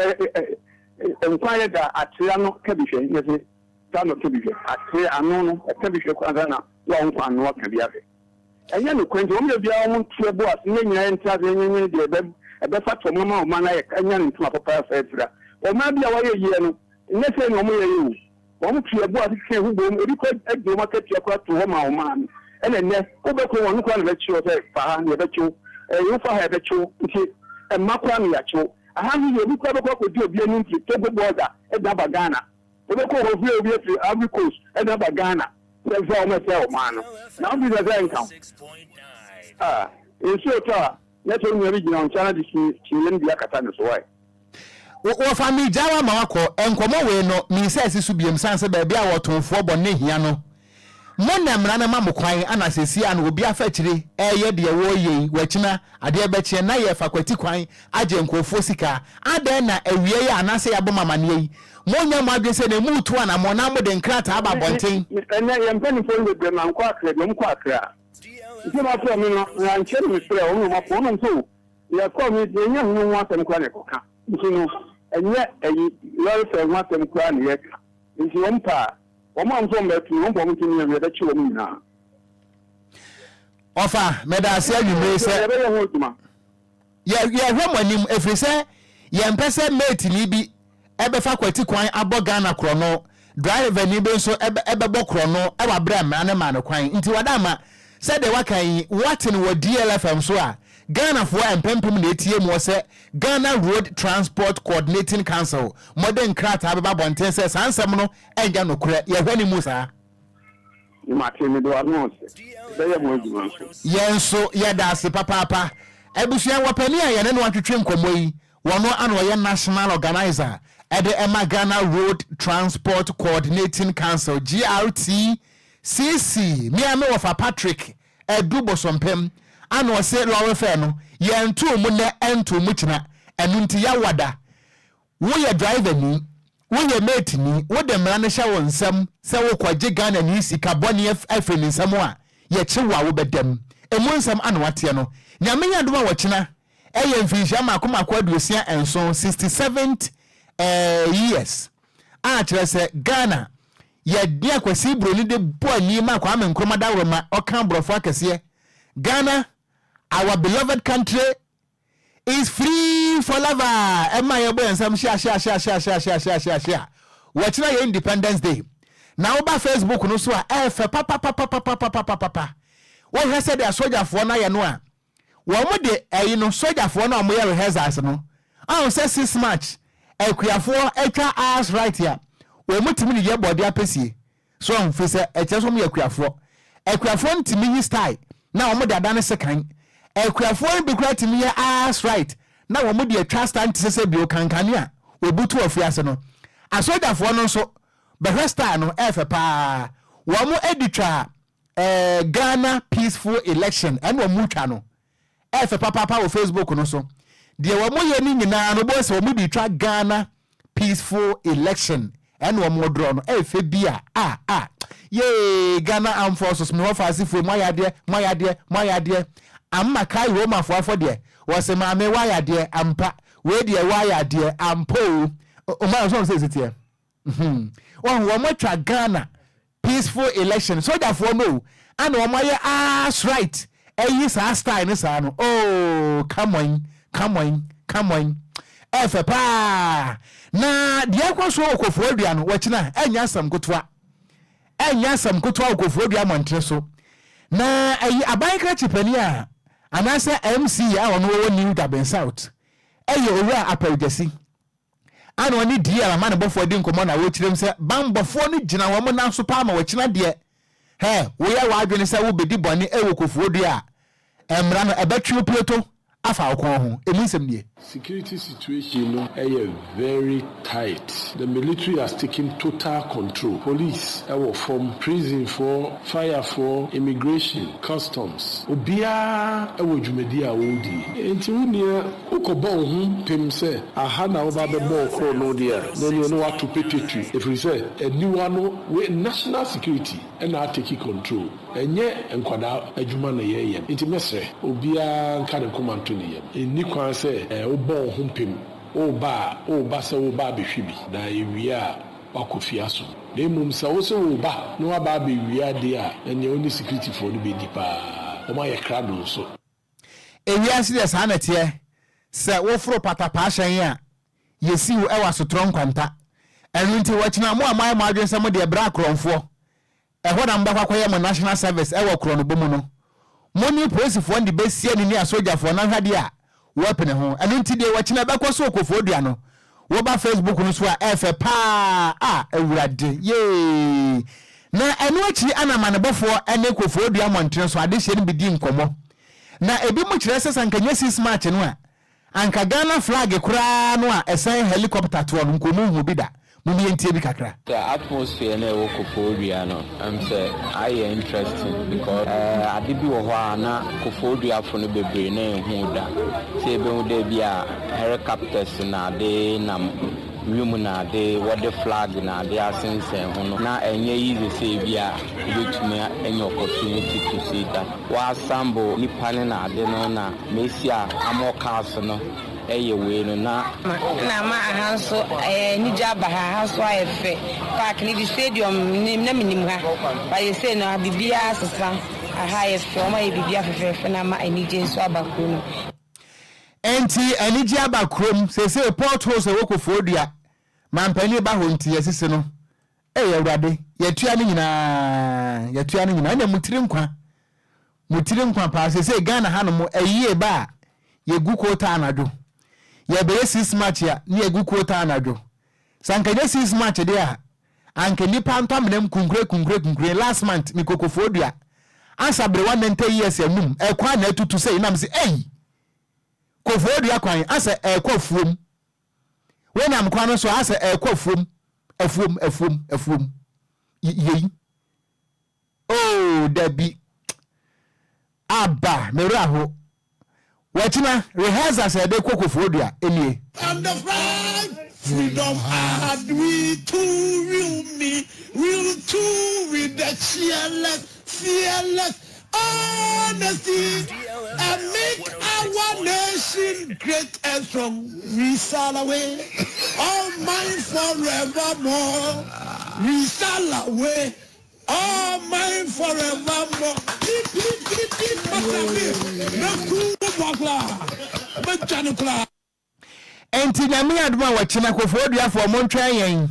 Enquires da atria no kabihwe nese tano kabihwe atria ano no kabihwe kwa na wa nkwa no ka bia fe anya no kwenti omo bia omo tuo bo ase nyina entia nyina de ebe fa to mama o ma na ye anya no ntuma papa fa afira o ma bia wa ye ye no nese no omo ye ye o mu tue bo atike hu bo ebi ko agye market yakwa to ho ma o ma mi ene ne wo be ko wonu kwa na be chiwo se fa na be chiwo yo fa ha be chiwo nti makwa na ya chiwo aha ni ebi ko be ko di obi ani nti to go border e da ba Ghana wo be ko ho fi obi fi Ivory Coast e da ba Ghana se o me se o ma no na obi da ze nkan enso to na to ni original on channel di chi yen bia kata no so why wo family jawa ma wako enkomo we no mi se asisu biem sanse ba bia wo tonfo bone hia no mo na mra na mamokwan ana sesi an obi afa kire eye de wo ye wachina ade be chie na ye fakwati kwan age nkofo sika adan na awie ya anase ya bo mamane yi mo nya mo adwese na mu tu ana mo na mo de nkrata aba bonten ene ye mpani fo le be na nkwa akra de mkwa akra nti ma fo mi no na nche mi spray o mo fo no so ye ko mi de nya hu nwa asem kwa ne koka nti no enye eyi lori fe nwa asem kwa ne ye ka nti wo mpa wo ma nso mbetu wo mpo mti ni ye da chi wo mi na ofa meda ase adwumre se ye hwe manim efri se yempese mate ni bi ebefa kwati kwan abo Ghana krono driver ni be so ebebo krono e wa bra ma ne ma ne kwan nti wadama said the wakan what in what DLFM so a Ghana for empempem na etie mu se Ghana Road Transport Coordinating Council modern crat abeba bonten se sansem no enja no kure ye hwani mu saa ni matemi do announce be ye mo ejuma yenso ye da se papa ebusua wapani a ye ne no atwetwe nkomo yi wono ano ye national organizer ede ema Ghana Road Transport Coordinating Council GRTCC me ame wofa Patrick edu bosompem ano se lawe fe no ye ntu mu ne entu mu kina enu nti ya wada wo ye driver ni wo ye mate ni wo de mra ne hya won nsam se wo kwaje Ghana ni sika boni afi ni nsam a ye chewa wo bedam emu nsam ano wate no nyame ya doma wo kina eye mfinhia makoma aduosia enso 67th years a kire se Ghana ye dia kwasi bro ni de bo ani ma kwa me nkromada roma okan brofo akese Ghana our beloved country is free forever emma ye bo ensam share watch na Independence Day na oba Facebook no so a papa what he said the soldier for na ye no a wo mo de no soldier for na mo ye rehearsals no I say 6 March Enquires etwa hours right here we mutimi ni ye body apesie so on fi se eche so mo Enquires ntimi yi style na wo mo de adane sekan Enquires bi kura timi ye hours right na wo mo de atwa stand se bi o kankane a obutu ofiase no asoja fo no so be style no efe pa wo mo editwa Ghana peaceful election and wo mu twa no efe papa wo Facebook no so de wo mo ye ni nyina no bo se wo mo di twa Ghana peaceful election and wo mo draw no efe bia ye Ghana Armed Forces me ofa asifo moyade amma kai Roma fo afo de wo se ma me wayade ampa we de wayade ampo o ma so say sitie wo mo twa Ghana peaceful election so therefore no and wo moye ass right eyi sa style ni sa no oh come on efe pa na dia kwaso okofo adua no wachina enya sam kotwa okofo adua montre so na eyi abankra chipani a anase MC a wono wo New Durban South eyi owura apawjasi ana oni dia ma ne bofo di nkomo na wo kirem se bambofo no gina wo mo na so pa ma wachina de wo ya wa adwene se wo bedi bone ewo kofo adua emra no ebetwe pieto afa okon ho emisem die security situation no very tight. The military has taken total control. Police, our from prison for fire for immigration, customs. Obia our jumedia wodi. Enti unia ukobo ho pem se aha na oba be bo ko no dia. Then you know what to pay to. If we say a new one we national security and are taking control. Enye enkwada adwuma na ye yem. Enti mesre obia nka de command to ne yem. Eni kwan se obo humpem oba se oba behwebi na ewia wakofia so na emum se wo se oba no aba be wia de a enye oni security for no be dipa o ma ye krado so ewia se des anete se wo fro patapa hyen a yesi wo ewa so tronkwanta enu nti wachina mo amai mo adwen se mo de bra kronfo ehoda mbakwa kwaye mo national service ewa krono bomu no mo ni police fo ndi be sie ni asoja fo na hwade a weapon ho enu nti de wachina be kwaso okofo odua no wo ba Facebook no so a efe pa ewurade ye na enu achi anama ne bofo ene kofo odua montre so ade hye ni bidi nkomo na ebi mu kire sesa nkanya 6 March no a anka Ghana flag kura no a esen helicopter to no nkomo hu bi da mu bi entie bi kakra the atmosphere na wo kofo odua no am say I interesting because ade bi wo ho na kofo odua fo no bebre na ehu da se be hu da bia helicopters na de nam wimu na de what the flag na de asensen ho no na enye easy say bia betumi enye opportunity to see that wa sambo ni pane na de no na mesia amokas no eye we no na ma ahanso ni jaba ahanso ayefe park ni di stadium ni na minim ha ba ye say no bibia sesa aha yefe o ma ye bibia fefe na ma enije so abakuru enti aniji aba krom se portals e wokofodua mampani ba ho nti yesese no Awurade yetua ne nyina na mutiri nkwa pa se Ghana hanom ayie ba yegu kota anado ye be 6 match ya ne yegu kota anado sankanye 6 match de a anke nipa ntamnem kunkure last month mi kokofodua ansabre 190 years anum kwa na atutu sei nam se kofodua kwan asa kwafuom when am kwa no so asa kwafuom afuom yei oh dabi aba meraho wachina rehearsals e de kokofodua enie and the flag freedom had we to will to with the fearless honesty and make our nation great and strong. We shall away, all mine forevermore. We shall away, all mine forevermore. Enti nyame aduma wachina kofodua for montran yen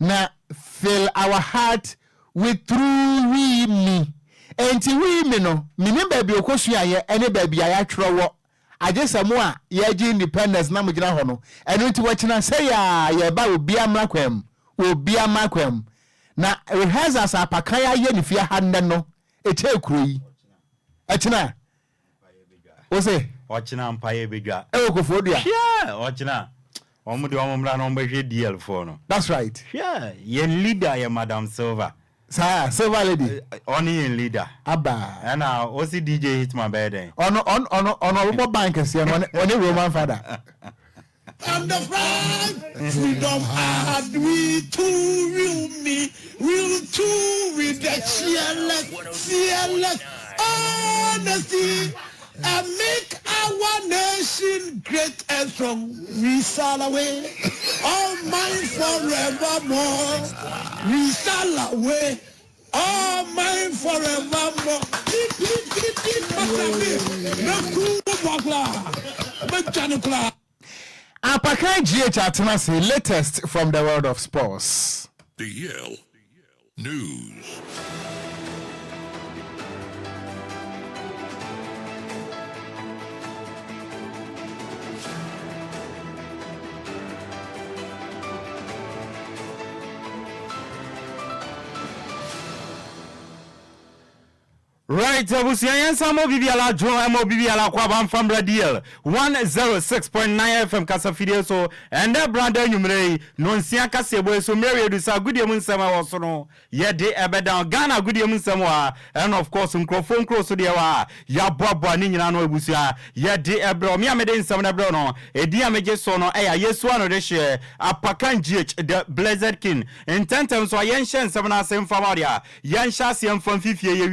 na fill our heart with true we me. Enti we me no minim baabi okosua ye ene baabi aya twrowo ajesamo a ye gi independence na mugina ho no eno nti wachina say ya ye ba obi amakwam na rehearsals Apakan ya ye nifia hande no eche kuroyi achina o say ochina mpaye bedwa okofodua yeah ochina omudi omumra no mbehwe DL4 no that's right yeah ye leader ye Madam Silva Silver lady only in leader abba and osi DJ hit my bed ono bank ese no one Roman father and the flag freedom had we to will to with the fearless honesty and make our nation great and strong. We shall away, all mine forevermore. We shall away, all mine forevermore. Apakan GH Atenase, latest from the world of sports. DL News. Right, Abusian Samo Bibiala John Mo Bibiala Kwabam from DL 106.9 FM Casa Fideo and that brother Numere non Siaka Sebo so Mary Dusa Goodiamun Sama Wasono ye de Ebedan Ghana Goodiamun Samoa and of course microphone close to the wa ya Baba Nina no Busia ye de Ebro mi ameden Samna Brono e dia meje sono eya Yesu ano de share Apakan GH the Blessed King in 10 times so yenshen Samna sem famaria yensha sem from fifie ye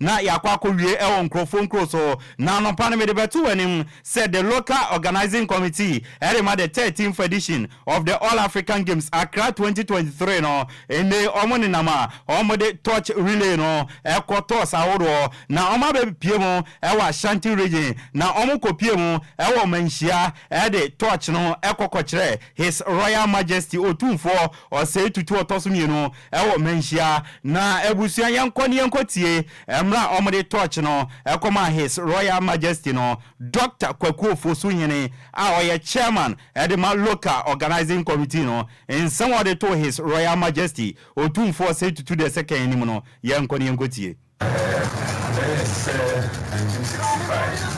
na yakwa kowie e won crofon so na no pa me de betu anim said the local organizing committee erema the 13th edition of the All African Games Accra 2023 no ene omoni nama omode touch relay no e kotos aworo na oma be pie mu e wa Ashanti region na omo kopie mu e wo manhia e de touch no e kokokyere His Royal Majesty otumfo o say tutu otosumie no e wo manhia na ebusuan yankoni yankotie emra omode touch no ekoma His Royal Majesty no Dr. Kwaku Fosunyene a oye chairman edema local organizing committee no in some of the to His Royal Majesty otumfo say to the second animo no yankoni yankotie 1965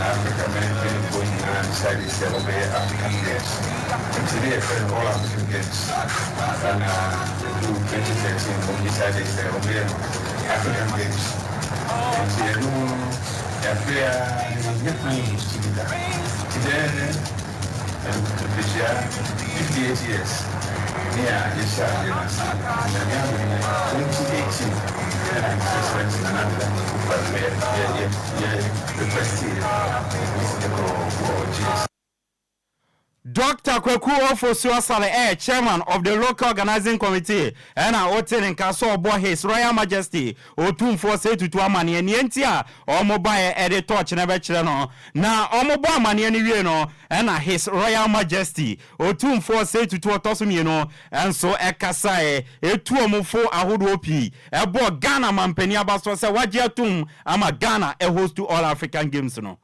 Africa men going and decided to obey African Games. Today, all African Games and through 2013, we decided to obey African Games. And they do different to do that. Today, and the year 58 years. Yeah, it's 2018. And I'm just renting another but the first year. Dr. Kweku Ofo-Suasale, chairman of the local organizing committee, and I oten in Castle Boy His Royal Majesty, Otum for say to Amani and Yentia, or mobile editor, never channel. Now, or mobile money and His Royal Majesty, Otum for say to Tosumino, and so Ekasai, a 2 Ahudopi, a boy Ghana Mampenia Basso, Wajatum, I'm a Ghana, a host to all African Games. No.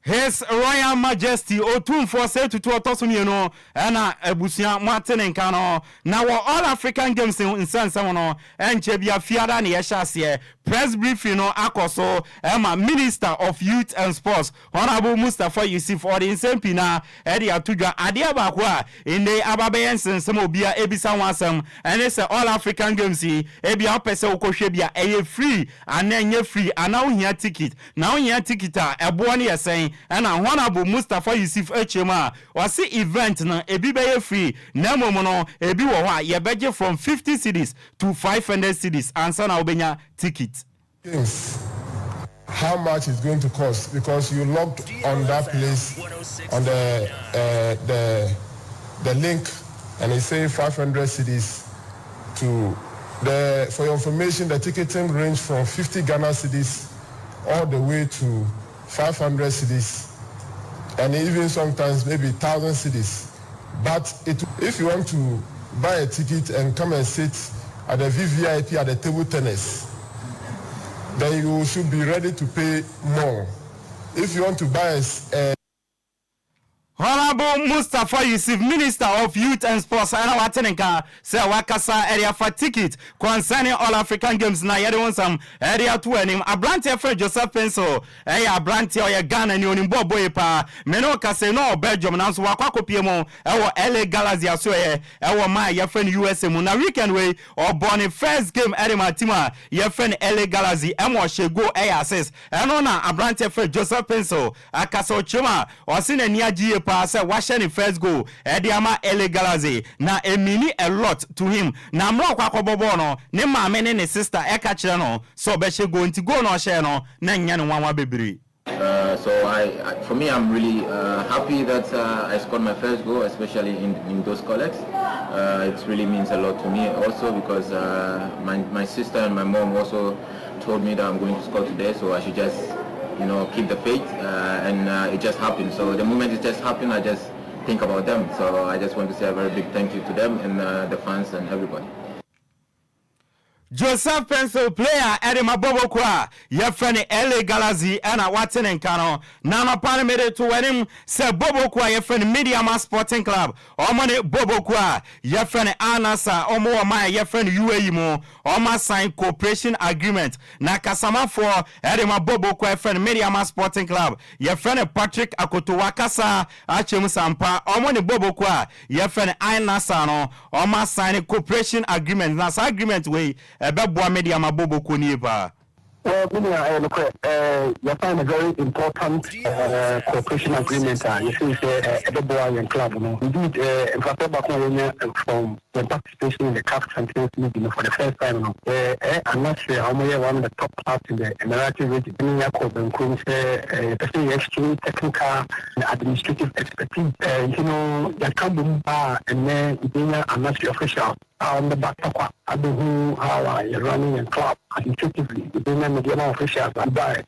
His Royal Majesty Otum for say to Tosumino and Ebusia Martin and Kano. Now all African Games in San Samono and Chebia Fiada Nieshasie press briefing Akoso Emma Minister of Youth and Sports Honorable Mustafa Yusuf or the Insempina Eddie Atuja Adiabakwa in the Ababayan and Samobia Ebisa Wasam and it's all African Games Ebia Pesa Okoshebia a free and then you free and now here ticket now here ticket a boy saying and Honorable Mustafa Yusuf Echema was the event na ebi free na momono ebi wo ha ye beje from 50 cedis to 500 cedis answer na obenya ticket. How much it's going to cost because you logged on that place on the link and it's saying 500 cedis to the for your information the ticketing range from 50 Ghana cedis all the way to 500 cedis and even sometimes maybe 1,000 cedis. But if you want to buy a ticket and come and sit at the VVIP at the table tennis, then you should be ready to pay more. If you want to buy a Honorable Mustafa Yusuf, Minister of Youth and Sports, and our Tenenka, say Wakasa area for ticket concerning all African Games. Now, you want some area to him. A branch for Joseph Pencil, a branch or a Ghana and you Bobo Boypa, Menoka say no Belgium, now so Wakako Piemo, our LA Galazia, so our my your friend USA Muna weekend way or born in first game Edema Tima, your friend LA Galazi, and what she go ASS, and on a branch for Joseph Pencil, a Casso Chuma, or seen a near G. Say washe ni first goal Ediama Ele Galazi na emini a lot to him na mro kwa bobo no ne maame ne ne sister eka kire no so be she go nti go no share no na nya ne wanwa bebiri. So I for me I'm really happy that I scored my first goal, especially in those collects. It really means a lot to me also because my sister and my mom also told me that I'm going to score today, so I should just keep the faith, and it just happened. So the moment it just happened, I just think about them. So I just want to say a very big thank you to them and the fans and everybody. Joseph Pencil player Edema Bobo Kwa Yefene LA Galazi and a Watson and Kano Nana Paramede to wedding say Bobo Kwa Yefene Media Mass Sporting Club Omane Bobo Kwa Yefene Anasa Omo Maya Yefene UAE Oma sign cooperation agreement na Kasama for Edema Bobo Kwa Yefene Media Mass Sporting Club Yefene Patrick Akoto Wakasa Achem Sampa Omane Bobo Kwa Yefene Anasa no Oma sign cooperation agreement na agreement way Ebeboa media mabobo konipa. Well, you find a very important cooperation agreement. You see, Ebeboa and club. Indeed, from the participation in the CAF Champions League for the first time. I'm not sure how many one of the top clubs in the Emirates region. Especially extreme technical and administrative expertise. The Kabum Bar and then I'm not sure official. On the back of how you're running a club administratively, the officials are by.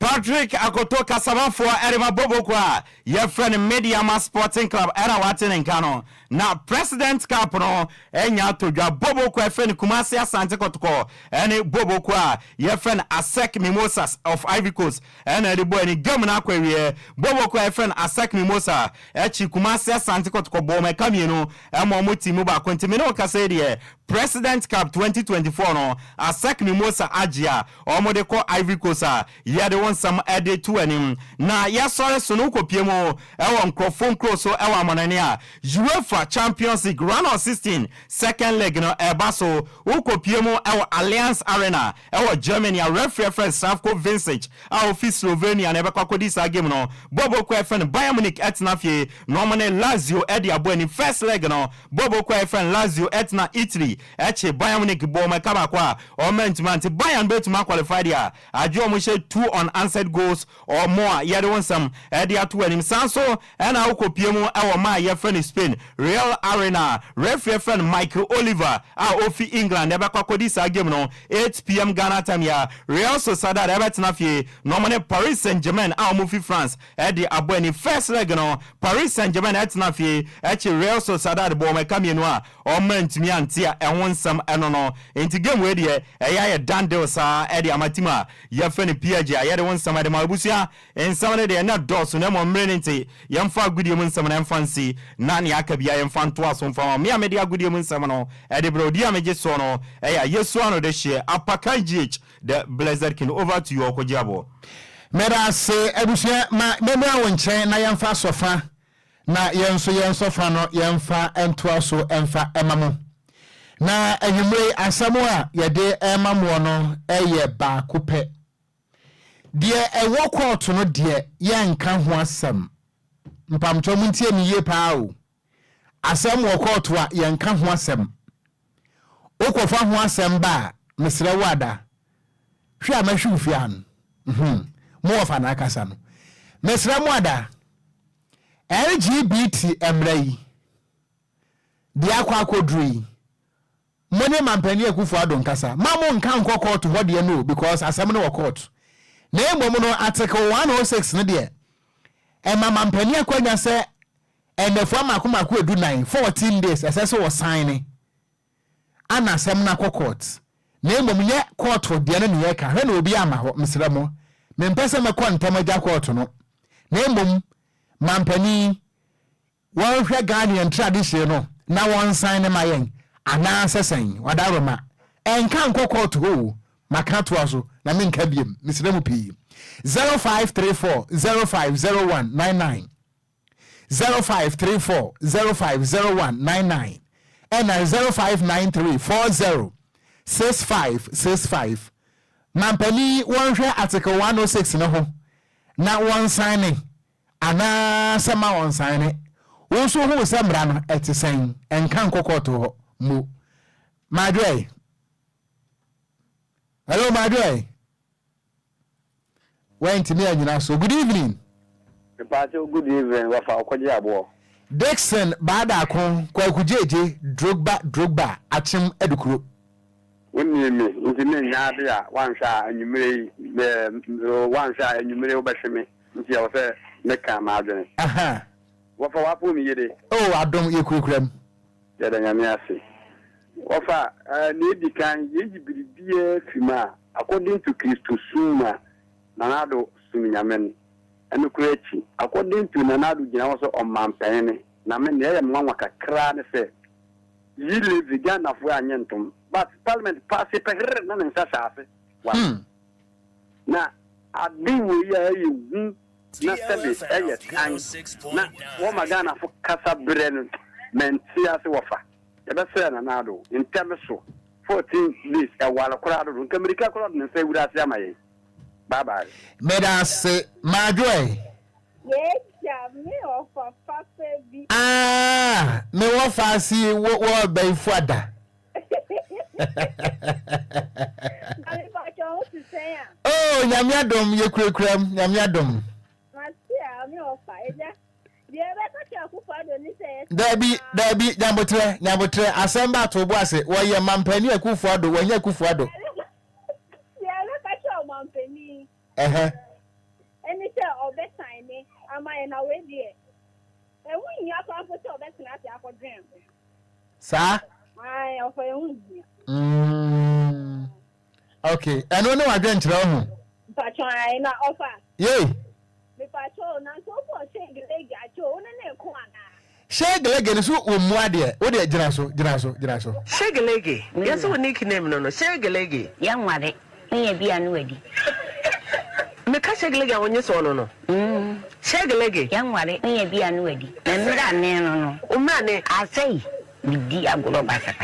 Patrick Akoto Kasama for Edema Bobo Kwa, your friend Media Mass Sporting Club, Era Watin and Kano. Now, President Capono, and Yatoja Bobo Kwa, friend Kumasia Santa Kotoko, and Bobo Kwa, your friend Asek Mimosas of Ivory Coast, and the boy in German Aquaria, Bobo Kwa, friend Asek Mimosa, Echi Kumasia Santa Kotoko, Bome Camino, and Momuti Muba Quintimino Casadia, President Cup 2024 no Asek Mimosa Agia omode ko Ivory Coast ye de won some ede to anim na ya sore so no kopiemo e won crofon cross so e wa monane a UEFA Champions League round of 16 second leg no e baso wo kopiemo e wa Alliance Arena e wa Germany a referee Slavko Vincic a office Slovenia na e bekwa kodi sa game no Bobo ko friend Bayern Munich etna fie no mane Lazio e de abo ni first leg no Bobo ko friend Lazio etna Italy eche Bayern Munich bo ma kaba kwa o management Bayern bet ma qualify dia ajo mo she 2 unanswered goals or more ye de won some e de ato anim sanso e na okopiemu e wo ma ye friend Spain Real Arena referee friend Michael Oliver a ofi England e bekwa kodi sa game no 8 p.m. Ghana time ya Real Sociedad e betna fie no mane Paris Saint-Germain a mo fi France e de abo ni first leg no Paris Saint-Germain etna fie eche Real Sociedad bo ma kamienu a o mantimi antia e wonsam eno no enti game we de eya ye dandel sa e de amatima ye fe ne PSG a ye de wonsam de mabusia ensam de na dos na mo mre nti ye mfa gudie mu nsam na mfansi na ne akabia ye mfa nto aso mfa me amede agudie mu nsam no e de brodi ameje so no eya yesu ano de hye Apakan GH the Blessed King. Over to you Okogyeabour. Mera se ebusia ma memra wonchen na yemfa sofa na yenso fa no yemfa ento aso emfa emamo na enwumre asamo a yede emamo no eye ba kope de ewo court no de yenka ho asem mpamcho muntie ni ye pa o asem wo court a yenka ho asem okofa ho asem ba mesre wada hwe amahwu fian mo fa na akasa no mesre wada LGBT emrai dia kwa kodri money mampani ekufu adon kasa mamo nka nko court ho de no because asem no court na emom no article 106 ne de ema mampani akwanya se enefo makomako edu 9 14 days asese wo sign ana asem na court na emom ye court de ne ye ka he na obi ama ho mesremo mempese me kwantamaja court no na emom mampani won hwe Ghanaian tradition no na won sign ma yen ana sesen wadaroma enka nko court ho makato aso na menka biem misremu pi 0534 050199 0534 050199 and 0593 406565 mampani won hwe article 106 no ho na won sign ana sama won sign wo so hu se mra no etisen enka nko court ho mo madwe. Hello madwe. Went me anyina so good evening. Good evening wafa Okogyeabour. Dixon bada akon kwa kujeje drogba achim edukuro. Wonni me ntime nyaade a wansha anyumere obehweme nti ya wose meka maadwene. Aha. Wafa wapo mi yede. Oh adom yekukuram. Yeda nyame ase. Wafa ne kan yeji bibie fima according to Christo suma nanado suminyamen eno kurechi according to nanado gina waso omampene na me ne nwanwa kakra ne se yile vigana fu anyentum but parliament pass pegre na nsa saase wa na adiwo ya yewu na sebe eye kan na wo magana fu kasa brenu mentia se wafa yebese na nado intemeso 14 days wala kurado nka America kurado nsa wura se amaye. Bye bye. Medas madwe. Yes, me offer fafe. Me wo fasi wo ben fuada. Oh, nyame adom ye kurekram, nyame adom. Masia me offer eja. Ye be ka cha ku fado ni se. Dabi nyabotre asemba to bo ase wo ye mampani akufu ado wo nya akufu ado. Any say obesign am I na we there. E won ya kwa for say obesign ati akodwen. Sa? Ai ofo e won. Okay, eno no adwen kire ho. Pacho ai na offer. Yey. Me pacho na so for change leg acho one na ko ana. Shegelege so umuade. What dey gyina so. Shegelege. Yes we nickname no. Shegelege. Yanware. Me bia no wadi. Me ka shegelege awonye so no. Shegelege. Yanware. Me bia no wadi. Na mira ne no. Umane asai. Bidi agoro basa.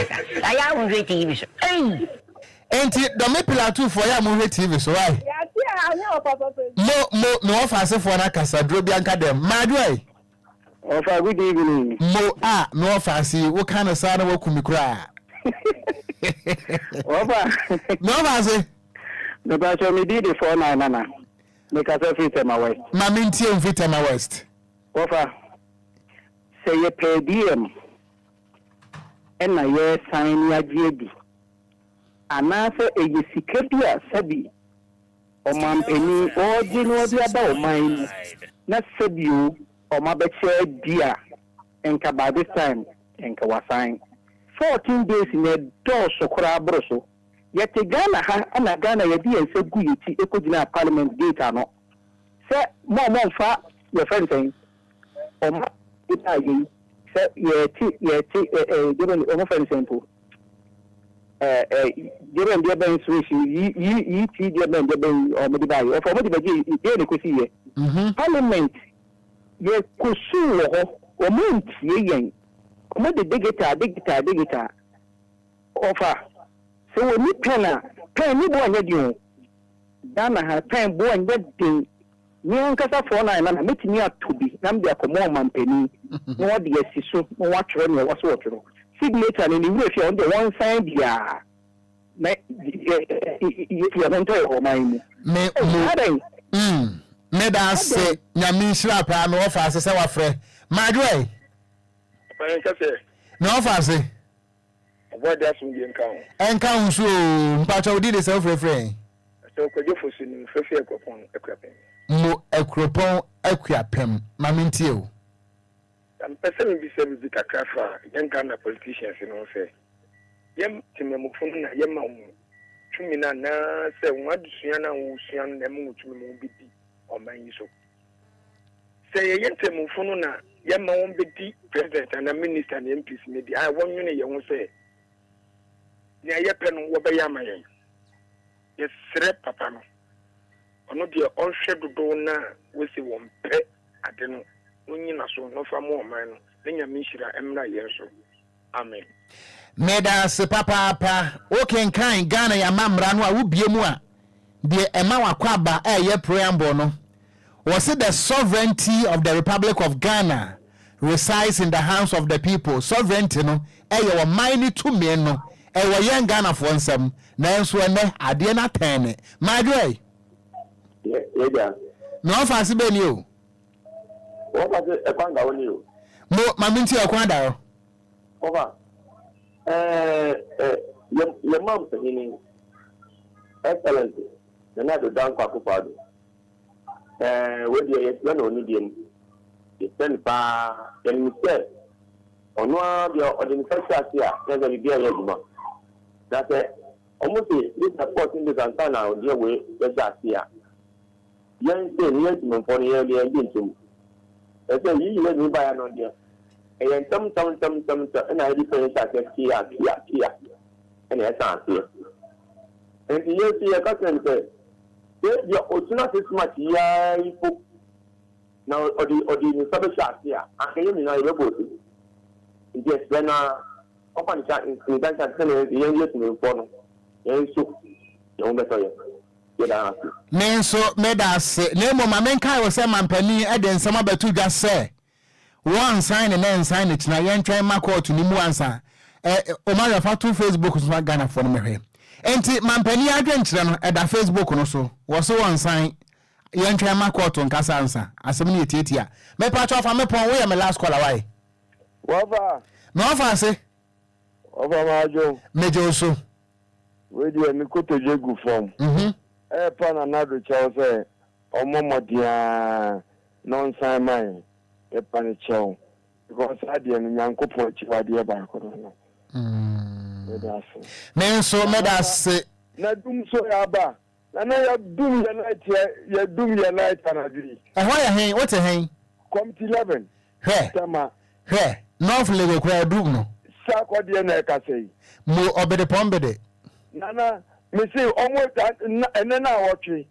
Aya unwe TV so. Ei. Enti do me pilatu for ya mu TV so why? No offer for na kasa dro bi anka dem. Madwai. Offer good evening. No offer see wo kind of sana wo kumi kura. Offer. No offer say. No ba so me did the 49 nana. Make us fit my west. Ma minti en fit my west. Offer. Say ye per diem. En na ye sign ya GD. Anase sika bia sabi omampeni odino bia ba oman na sabio omabeche dia enka by this time enka wasan 14 days in a door so kura broso yete Ghana ha ana Ghana ye dia se gu yiti ekogina parliament gate ano se mo fa your friend saying oma ita yi se yeti given omo friend saying given the ben situation yi the ben the ben or medibai or for medibai e ko siye parliament ye kusu ho o month yen o mo de digita offer so we ni pen ni bo anya di o dana ha pen bo anya din ni ankasa 49 na metimi atobi na mbe akomo mampani no de asiso no watwere no waso watwere signature ni we fi on the one side ya me ya mentor o mai me da se nyami shira pa no offer se wa frɛ madwai no offer se what that's we enka so mpacha odi de se frɛ so Okogyeabour so ni frɛ ekropon akuapem mo ekropon akuapem mamintie o person be service the kakra young Ghana politicians you know say yem timemufunu na yema tumi na say wadusua na wusua na mu tumi mu bidi o man yi so say yen timemufunu na yema won bidi president and minister and MPs maybe I won you ye won say na ye pe no wo be ya mayen ye sre papa no ono de on hwe dodo na we se won pe ade no unyina so no fa mo man no lenya mishira emra yeso amen meda se papa okay kan Ghana ya mamra no a wubie mu a de ema wakwaba ye preamble no was it the sovereignty of the Republic of Ghana resides in the hands of the people sovereignty no ye wo mine to me no wo yen Ghana for nsam na enso ene ade na tane madwai yeah no fa se beni o what was it ekwanga woni o mo maminti ekwanda o over your mom saying excellent na do down kwa kupado we dey explain oni dem the send pa dem say ono dia organization asia na dey be ya juma that almost this support in the Santana o dia we be asia yan say ni yeti for ni yan dey ntum say yi le ni ba ya no dia and some and I different here and I can't see and you see a cousin say your original is much yeah now or the service here I can you know you go to yes when open chat in that the young to phone and so you better men so made us name my men kai was say man pani e den sama betu dwa say one sign and then sign it na yen try makọ to ni mu ansa o ma rafa to Facebook so Ghana for me hwe enti mampani adwenkyere no da Facebook no so wo so one sign yen try makọ to nkasa ansa asem ni etietia me pa cho fa me pon we me last caller why wafa no fa se wafa ma jo mejo so we di mi ko to jegu form pa na na do cha say omomodia non sign mine e panichao because adian nyankopon chiwade ba ko no menso medas na dum so ya ba na ya dum ya night anadiri ho ya hen what hen come 11 he tama He, North Lego kwa dum no. Sa kwa die na ka sei. Mo obede pombede. Nana, me say almost ene na wotwe.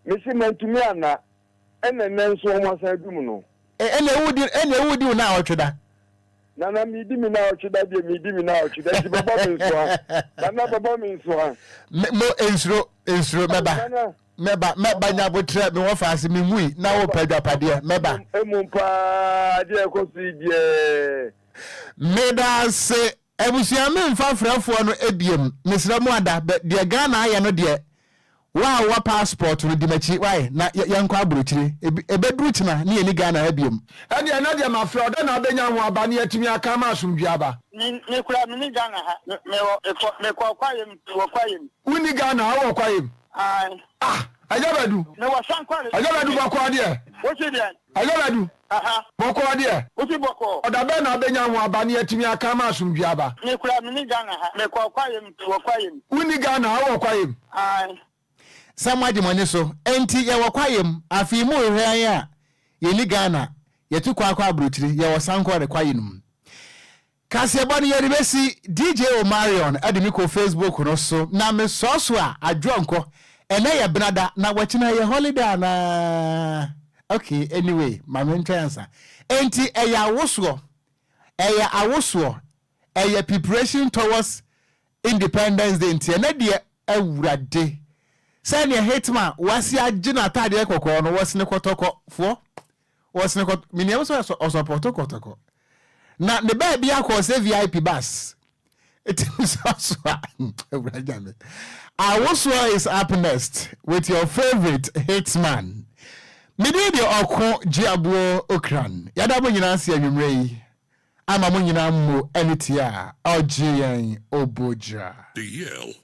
Me say mantumi ana ene nenso omo sa dum no. Ene wudi na wotwe da. Nana mi di mi na wotwe da de mi di mi na wotwe da ti baba mi so. Nana baba mi so. Mo ensuro meba nya botre me wo faase me hui na wo padwa pade meba emumpa de ko si die meda se ebusia me mfa frafo no ebiem mesra mu ada de Ghana aye no de wa passport no di machi why na yankwa abrochire ebeduru china ne yeni Ghana ebiem ene na de ma fro de na benya ho aba ne atimi aka ma asomdua aba ni kura mi ni Ghana ha me kwa kwayem uni Ghana ha wo kwayem Ajabadu. Ne wa sankwale. Ajabadu bako de. Wosi de. Ajabadu. Bako de. Wosi bako. Odabe na benya ho aba ne atimi aka ma asomdua aba. Ne kura mi ni Ghana ha. Me kwa kwayem. Uni Ghana ha wo kwayem. Samwaji mwane so. Enti ya wakwayem. Afi mu hwe ya. Ye ni Ghana. Ye tu kwa abrochiri. Ye wa sankwale kwayem. Kasi ebani ye ribesi DJ Omarion. Adimi ko Facebook no so. Na me so a adwonko. Ene ya brada na wachina ye holiday na okay anyway my main answer enti eya awoso eya preparation towards Independence Day enti ene de awurade say ne hitman wasi agina atade kokko no wasi ne kotoko fo wasi ne kot miniam so support kotoko na ne ba bia ko say VIP bus it is also awurade Awoswa is up next with your favorite hitman. Mididi Okogyeabour Ocran. Yada mo nyina se anwumre yi. Ama mo nyina mo enitia. Ogyeabour. DL